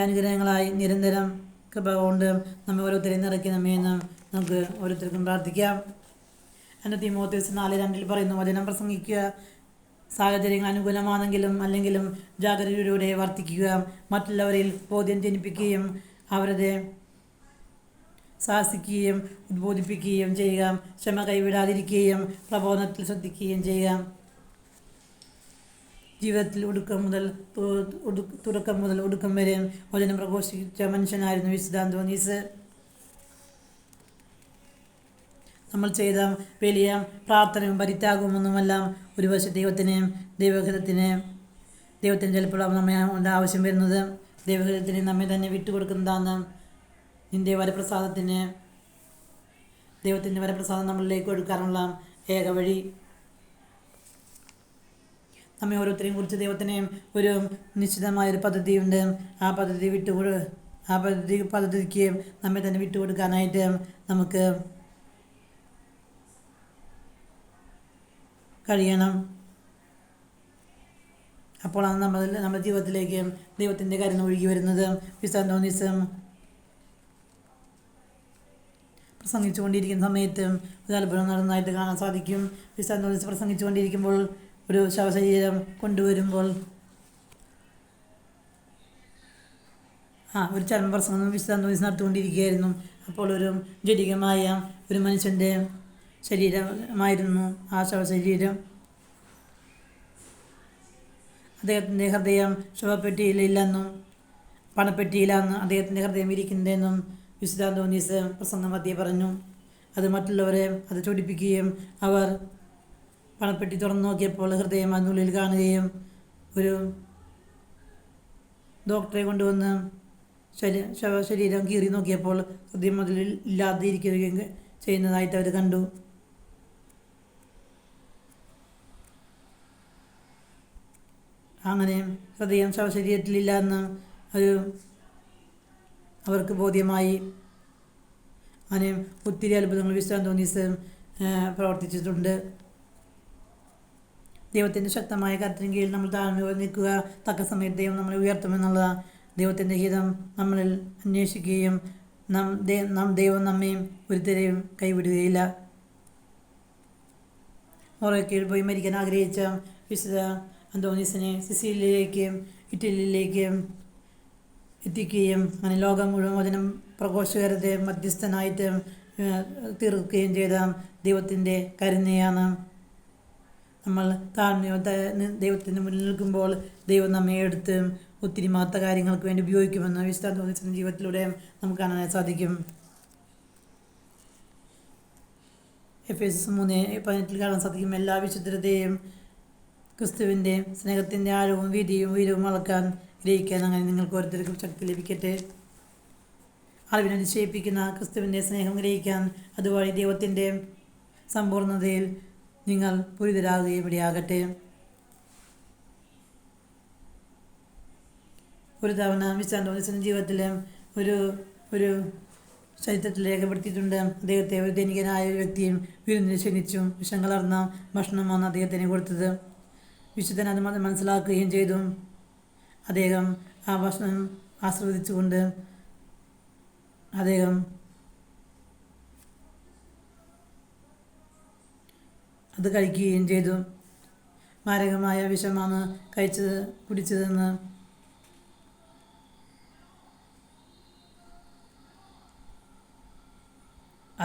അനുഗ്രഹങ്ങളായി നിരന്തരം കൃപ കൊണ്ട് നമ്മെ ഓരോരുത്തരെയും നിറയ്ക്കണമേ എന്ന് നമുക്ക് ഓരോരുത്തർക്കും പ്രാർത്ഥിക്കാം. എൻ്റെ തീമോത്തേസ് 4:2 പറയുന്നു, വചനം പ്രസംഗിക്കുക, സാഹചര്യങ്ങൾ അനുകൂലമാണെങ്കിലും അല്ലെങ്കിലും ജാഗ്രതയോടെ വർത്തിക്കുക, മറ്റുള്ളവരിൽ ബോധ്യം ജനിപ്പിക്കുകയും അവരെ സാഹസിക്കുകയും ഉദ്ബോധിപ്പിക്കുകയും ചെയ്യുക, ക്ഷമ കൈവിടാതിരിക്കുകയും പ്രബോധനത്തിൽ ശ്രദ്ധിക്കുകയും ചെയ്യുക. ജീവിതത്തിൽ തുടക്കം മുതൽ ഒടുക്കം വരെ വചനം പ്രഘോഷിച്ച മനുഷ്യനായിരുന്നു വിശുദ്ധ അന്തോനീസ്. നമ്മൾ ചെയ്ത വലിയ പ്രാർത്ഥനയും പരിത്യാഗമൊന്നുമല്ല ഒരു വശം ദൈവഹിതത്തിന് ചിലപ്പോൾ നമ്മെ ആവശ്യം വരുന്നത് ദൈവഹിതത്തിന് നമ്മെ തന്നെ വിട്ടുകൊടുക്കുന്നതാണ്. ദൈവത്തിൻ്റെ വരപ്രസാദം നമ്മളിലേക്ക് കൊടുക്കാനുള്ള ഏക വഴി. നമ്മെ ഓരോരുത്തരെയും കുറിച്ച് ദൈവത്തിന് ഒരു നിശ്ചിതമായൊരു പദ്ധതിയുണ്ട്. ആ പദ്ധതിക്ക് നമ്മെ തന്നെ വിട്ടുകൊടുക്കാനായിട്ട് നമുക്ക് കഴിയണം. അപ്പോഴാണ് നമ്മുടെ ജീവിതത്തിലേക്ക് ദൈവത്തിൻ്റെ കരുണ ഒഴുകി വരുന്നത്. വിശുദ്ധ അന്തോനീസ് പ്രസംഗിച്ചുകൊണ്ടിരിക്കുന്ന സമയത്ത് ഒരു അത്ഭുതം നടന്നതായിട്ട് കാണാൻ സാധിക്കും. വിശുദ്ധ അന്തോനീസ് പ്രസംഗിച്ചുകൊണ്ടിരിക്കുമ്പോൾ ഒരു ശവശരീരം കൊണ്ടുവരുമ്പോൾ ഒരു ചർമ്മ പ്രസംഗം വിശുദ്ധ അന്തോനീസ് നടത്തിക്കൊണ്ടിരിക്കുകയായിരുന്നു. അപ്പോൾ ഒരു ജഡികമായ ഒരു മനുഷ്യൻ്റെ ശരീരമായിരുന്നു ആ ശവശരീരം. അദ്ദേഹത്തിൻ്റെ ഹൃദയം ശവപ്പെട്ടിയിലില്ലെന്നും പണപ്പെട്ടിയിലാന്ന് അദ്ദേഹത്തിൻ്റെ ഹൃദയം ഇരിക്കുന്നതെന്നും വിശുദ്ധ അന്തോനീസ് പ്രസംഗം മധ്യേ പറഞ്ഞു. അത് മറ്റുള്ളവരെ അത് ചൊടിപ്പിക്കുകയും അവർ പണപ്പെട്ടി തുറന്നു നോക്കിയപ്പോൾ ഹൃദയം അതിനുള്ളിൽ കാണുകയും ഒരു ഡോക്ടറെ കൊണ്ടുവന്ന് ശരീരം കീറി നോക്കിയപ്പോൾ ഹൃദയം അതിൽ ഇല്ലാതെ ഇരിക്കുകയും ചെയ്യുന്നതായിട്ട് അവർ കണ്ടു. അങ്ങനെ ഹൃദയം ശവശരീരത്തിലില്ല എന്ന് അവർക്ക് ബോധ്യമായി. അങ്ങനെ ഒത്തിരി അത്ഭുതങ്ങൾ വിശുദ്ധ അന്തോനീസ് പ്രവർത്തിച്ചിട്ടുണ്ട്. ദൈവത്തിൻ്റെ ശക്തമായ കരത്തിന് കീഴിൽ നമ്മൾ താഴ്ന്നു നിൽക്കുക, തക്ക സമയത്ത് ദൈവം നമ്മളെ ഉയർത്തുമെന്നുള്ള ദൈവത്തിൻ്റെ ഹിതം നമ്മളിൽ അന്വേഷിക്കുകയും ദൈവം നമ്മെ ഒരുത്തരെയും കൈവിടുകയില്ല. മൊറോക്കയിൽ പോയി മരിക്കാൻ ആഗ്രഹിച്ച വിശുദ്ധ അന്തോനീസിനെ സിസിലിയിലേക്കും ഇറ്റലിയിലേക്കും എത്തിക്കുകയും അങ്ങനെ ലോകം മുഴുവൻ വചനം പ്രഘോഷകരുടെ മധ്യസ്ഥനായിട്ട് തീർക്കുകയും ചെയ്ത ദൈവത്തിൻ്റെ കരുണയാണ് നമ്മൾ താഴ്മയോടെ ദൈവത്തിൻ്റെ മുന്നിൽ നിൽക്കുമ്പോൾ ദൈവം നമ്മെ എടുത്ത് ഒത്തിരി മഹത്ത കാര്യങ്ങൾക്ക് വേണ്ടി ഉപയോഗിക്കുമെന്ന് വിശുദ്ധ അന്തോണീസിൻ്റെ ജീവിതത്തിലൂടെ നമുക്ക് കാണാൻ സാധിക്കും. എഫേസ്യർ 3:18 കാണാൻ സാധിക്കും. എല്ലാ വിശുദ്ധതയും ക്രിസ്തുവിൻ്റെ സ്നേഹത്തിൻ്റെ ആഴവും വീതിയും ഉയരവും അളക്കാൻ ഗ്രഹിക്കാൻ അങ്ങനെ നിങ്ങൾക്ക് ഓരോരുത്തർക്കും ശക്തി ലഭിക്കട്ടെ. അറിവിനെ അതിശയിപ്പിക്കുന്ന ക്രിസ്തുവിൻ്റെ സ്നേഹം ഗ്രഹിക്കാൻ അതുവഴി ദൈവത്തിൻ്റെ സമ്പൂർണ്ണതയിൽ നിങ്ങൾ പൂരിതരാകുകയും ഇടയാകട്ടെ. ഒരു തവണ വിശുദ്ധ അന്തോണീസിൻ്റെ ജീവിതത്തിൽ ഒരു ചരിത്രത്തിൽ രേഖപ്പെടുത്തിയിട്ടുണ്ട്. അദ്ദേഹത്തെ ഒരു ധനികനായ ഒരു വ്യക്തിയും വിരുന്നിന് ക്ഷണിച്ചു. വിഷം കലർന്ന ഭക്ഷണമാണ് അദ്ദേഹത്തിന് കൊടുത്തത്. വിശുദ്ധൻ അത് മനസ്സിലാക്കുകയും ചെയ്തു. അദ്ദേഹം ആ ഭക്ഷണം ആസ്വദിച്ചുകൊണ്ട് അദ്ദേഹം അത് കഴിക്കുകയും ചെയ്തു. മാരകമായ വിഷമാണ് കുടിച്ചതെന്ന്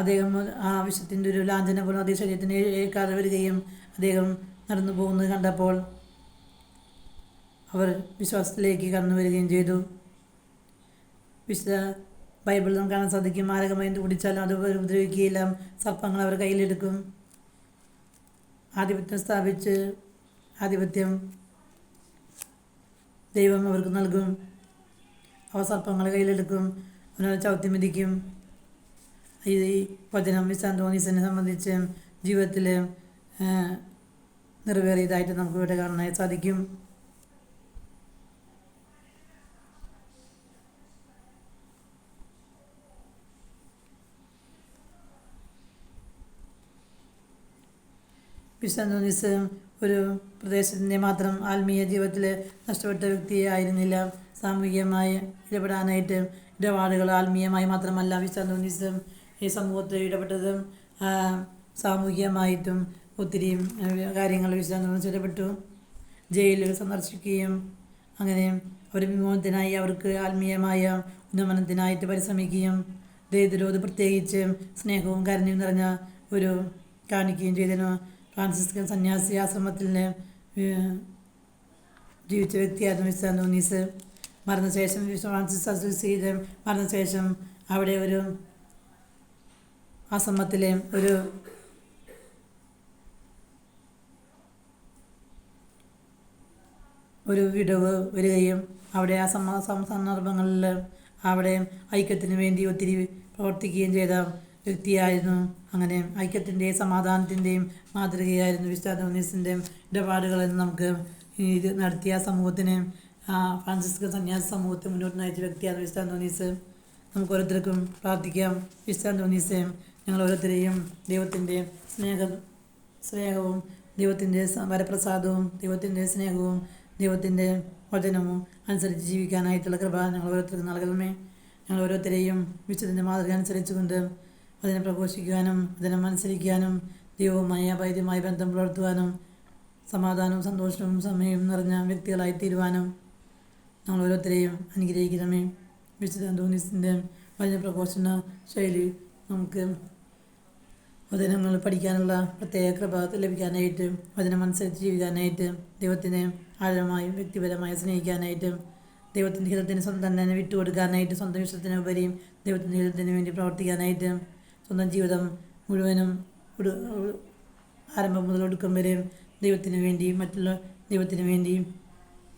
അദ്ദേഹം ആ വിഷത്തിൻ്റെ ഒരു ലാഞ്ചന പോലും അദ്ദേഹം ശരീരത്തിന് ഏൽക്കാതെ വരികയും അദ്ദേഹം നടന്നു പോകുന്നത് കണ്ടപ്പോൾ അവർ വിശ്വാസത്തിലേക്ക് കടന്നു വരികയും ചെയ്തു. വിശുദ്ധ ബൈബിളിൽ നമുക്ക് കാണാൻ സാധിക്കും. മാരകമായി എന്ത് കുടിച്ചാലും അത് ഉപദ്രവിക്കുകയില്ല. സർപ്പങ്ങൾ അവർ കയ്യിലെടുക്കും. ആധിപത്യം സ്ഥാപിച്ച് ആധിപത്യം ദൈവം അവർക്ക് നൽകും. അവർ സർപ്പങ്ങളെ കയ്യിലെടുക്കും. അവനെ ചവിട്ടി മെതിക്കും. ഈ വചനം വിശുദ്ധ അന്തോണീസിനെ സംബന്ധിച്ച് ജീവിതത്തിൽ നിറവേറിയതായിട്ട് നമുക്ക് ഇവിടെ കാണാൻ സാധിക്കും. വിശുദ്ധ അന്തോണീസ് ഒരു പ്രദേശത്തിൻ്റെ മാത്രം ആത്മീയ ജീവിതത്തിൽ നഷ്ടപ്പെട്ട വ്യക്തിയായിരുന്നില്ല. സാമൂഹികമായി ഇടപെടാനായിട്ട് ഇടപാടുകൾ ആത്മീയമായി മാത്രമല്ല വിശുദ്ധ അന്തോണീസ് ഈ സമൂഹത്തിൽ ഇടപെട്ടതും സാമൂഹികമായിട്ടും ഒത്തിരി കാര്യങ്ങൾ വിശുദ്ധ അന്തോണീസ് ഇടപെട്ടു. ജയിലുകൾ സന്ദർശിക്കുകയും അങ്ങനെ ഒരു വിമോചനത്തിനായി അവർക്ക് ആത്മീയമായ ഉന്നമനത്തിനായിട്ട് പരിശ്രമിക്കുകയും ദരിദ്രരോട് പ്രത്യേകിച്ച് സ്നേഹവും കരുണയും നിറഞ്ഞ ഒരു കാണിക്കുകയും ചെയ്തതിനു ഫ്രാൻസിസ്കൻ സന്യാസി ആശ്രമത്തിൽ ജീവിച്ച വ്യക്തിയായിരുന്നു വിശുദ്ധ അന്തോണീസ്. മരണശേഷം ഫ്രാൻസിസ് അസീസിയുടെ മരണശേഷം അവിടെ ഒരു ആശ്രമത്തിലെ ഒരു വിടവ് വരികയും അവിടെ ആ സന്ദർഭങ്ങളിൽ അവിടെ ഐക്യത്തിന് വേണ്ടി ഒത്തിരി പ്രവർത്തിക്കുകയും ചെയ്ത വ്യക്തിയായിരുന്നു. അങ്ങനെ ഐക്യത്തിൻ്റെയും സമാധാനത്തിൻ്റെയും മാതൃകയായിരുന്നു വിശുദ്ധ അന്തോണീസിൻ്റെ ഇടപാടുകളെന്ന് നമുക്ക് ഇത് നടത്തിയ സമൂഹത്തിന് ഫ്രാൻസിസ്കൻ സന്യാസ സമൂഹത്തെ മുന്നോട്ട് നയിച്ച വ്യക്തിയാണ് വിശുദ്ധ അന്തോണീസ്. നമുക്ക് ഓരോരുത്തർക്കും പ്രാർത്ഥിക്കാം. വിശുദ്ധ അന്തോണീസെ ഞങ്ങൾ ഓരോരുത്തരെയും ദൈവത്തിൻ്റെ സ്നേഹവും ദൈവത്തിൻ്റെ വരപ്രസാദവും ദൈവത്തിൻ്റെ സ്നേഹവും ദൈവത്തിൻ്റെ വചനവും അനുസരിച്ച് ജീവിക്കാനായിട്ടുള്ള കൃപ ഞങ്ങൾ ഓരോരുത്തർക്കും നൽകണമേ. ഞങ്ങൾ ഓരോരുത്തരെയും വിശുദ്ധൻ്റെ മാതൃക അനുസരിച്ചുകൊണ്ട് അതിനെ പ്രഘോഷിക്കുവാനും അതിനെ അനുസരിക്കാനും ദൈവവുമായി അഭേദ്യമായ ബന്ധം പുലർത്തുവാനും സമാധാനവും സന്തോഷവും സമയവും നിറഞ്ഞ വ്യക്തികളായി തീരുവാനും ഞങ്ങൾ ഓരോരുത്തരെയും അനുഗ്രഹിക്കണമേ. വിശുദ്ധ അന്തോണീസിൻ്റെ വചന പ്രഘോഷണ ശൈലി നമുക്ക് വചനങ്ങൾ പഠിക്കാനുള്ള പ്രത്യേക കൃപ ലഭിക്കാനായിട്ട് വചനമനുസരിച്ച് ജീവിക്കാനായിട്ട് ദൈവത്തിനെ ആഴമായി വ്യക്തിപരമായി സ്നേഹിക്കാനായിട്ട് ദൈവത്തിൻ്റെ ഹിതത്തിന് സ്വന്തം തന്നെ വിട്ടുകൊടുക്കാനായിട്ട് സ്വന്തം ഇഷ്ടത്തിന് ഉപരിയും ദൈവത്തിൻ്റെ ഹിതത്തിന് വേണ്ടി പ്രവർത്തിക്കാനായിട്ട് സ്വന്തം ജീവിതം മുഴുവനും ആരംഭം മുതൽ ഒടുക്കം വരെ ദൈവത്തിന് വേണ്ടി മറ്റുള്ള ദൈവത്തിന് വേണ്ടിയും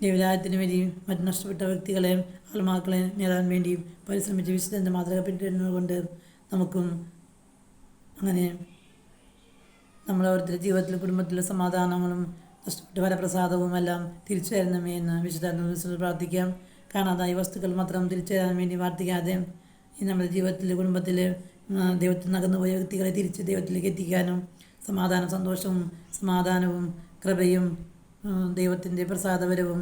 ദൈവരാജ്യത്തിന് വേണ്ടിയും മറ്റ് നഷ്ടപ്പെട്ട വ്യക്തികളെ ആത്മാക്കളെ നേടാൻ വേണ്ടിയും പരിശ്രമിച്ച് വിശുദ്ധൻ്റെ മാതൃക പിന്തുടരുന്നതുകൊണ്ട് നമുക്കും അങ്ങനെ നമ്മൾ ഓരോരുത്തരുടെ ജീവിതത്തിലും കുടുംബത്തിലെ സമാധാനങ്ങളും നഷ്ടപ്പെട്ട വരപ്രസാദവും എല്ലാം തിരിച്ചു തരണമേ എന്ന് വിശുദ്ധ അന്തോണീസിനോട് പ്രാർത്ഥിക്കാം. കാണാതായ വസ്തുക്കൾ മാത്രം തിരിച്ചു തരാൻ വേണ്ടി പ്രാർത്ഥിക്കാതെ നമ്മുടെ ജീവിതത്തിൽ കുടുംബത്തിൽ ദൈവത്തിൽ നകന്നുപോയ വ്യക്തികളെ തിരിച്ച് ദൈവത്തിലേക്ക് എത്തിക്കാനും സമാധാനവും കൃപയും ദൈവത്തിൻ്റെ പ്രസാദപരവും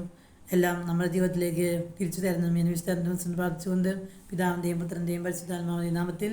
എല്ലാം നമ്മുടെ ജീവിതത്തിലേക്ക് തിരിച്ചു തരണമെന്ന് വിശുദ്ധ അന്തോണീസിനോട് പ്രാർത്ഥിച്ചുകൊണ്ട് പിതാവിൻ്റെയും പുത്രൻ്റെയും പരിശുദ്ധാത്മാവിൻ്റെയും നാമത്തിൽ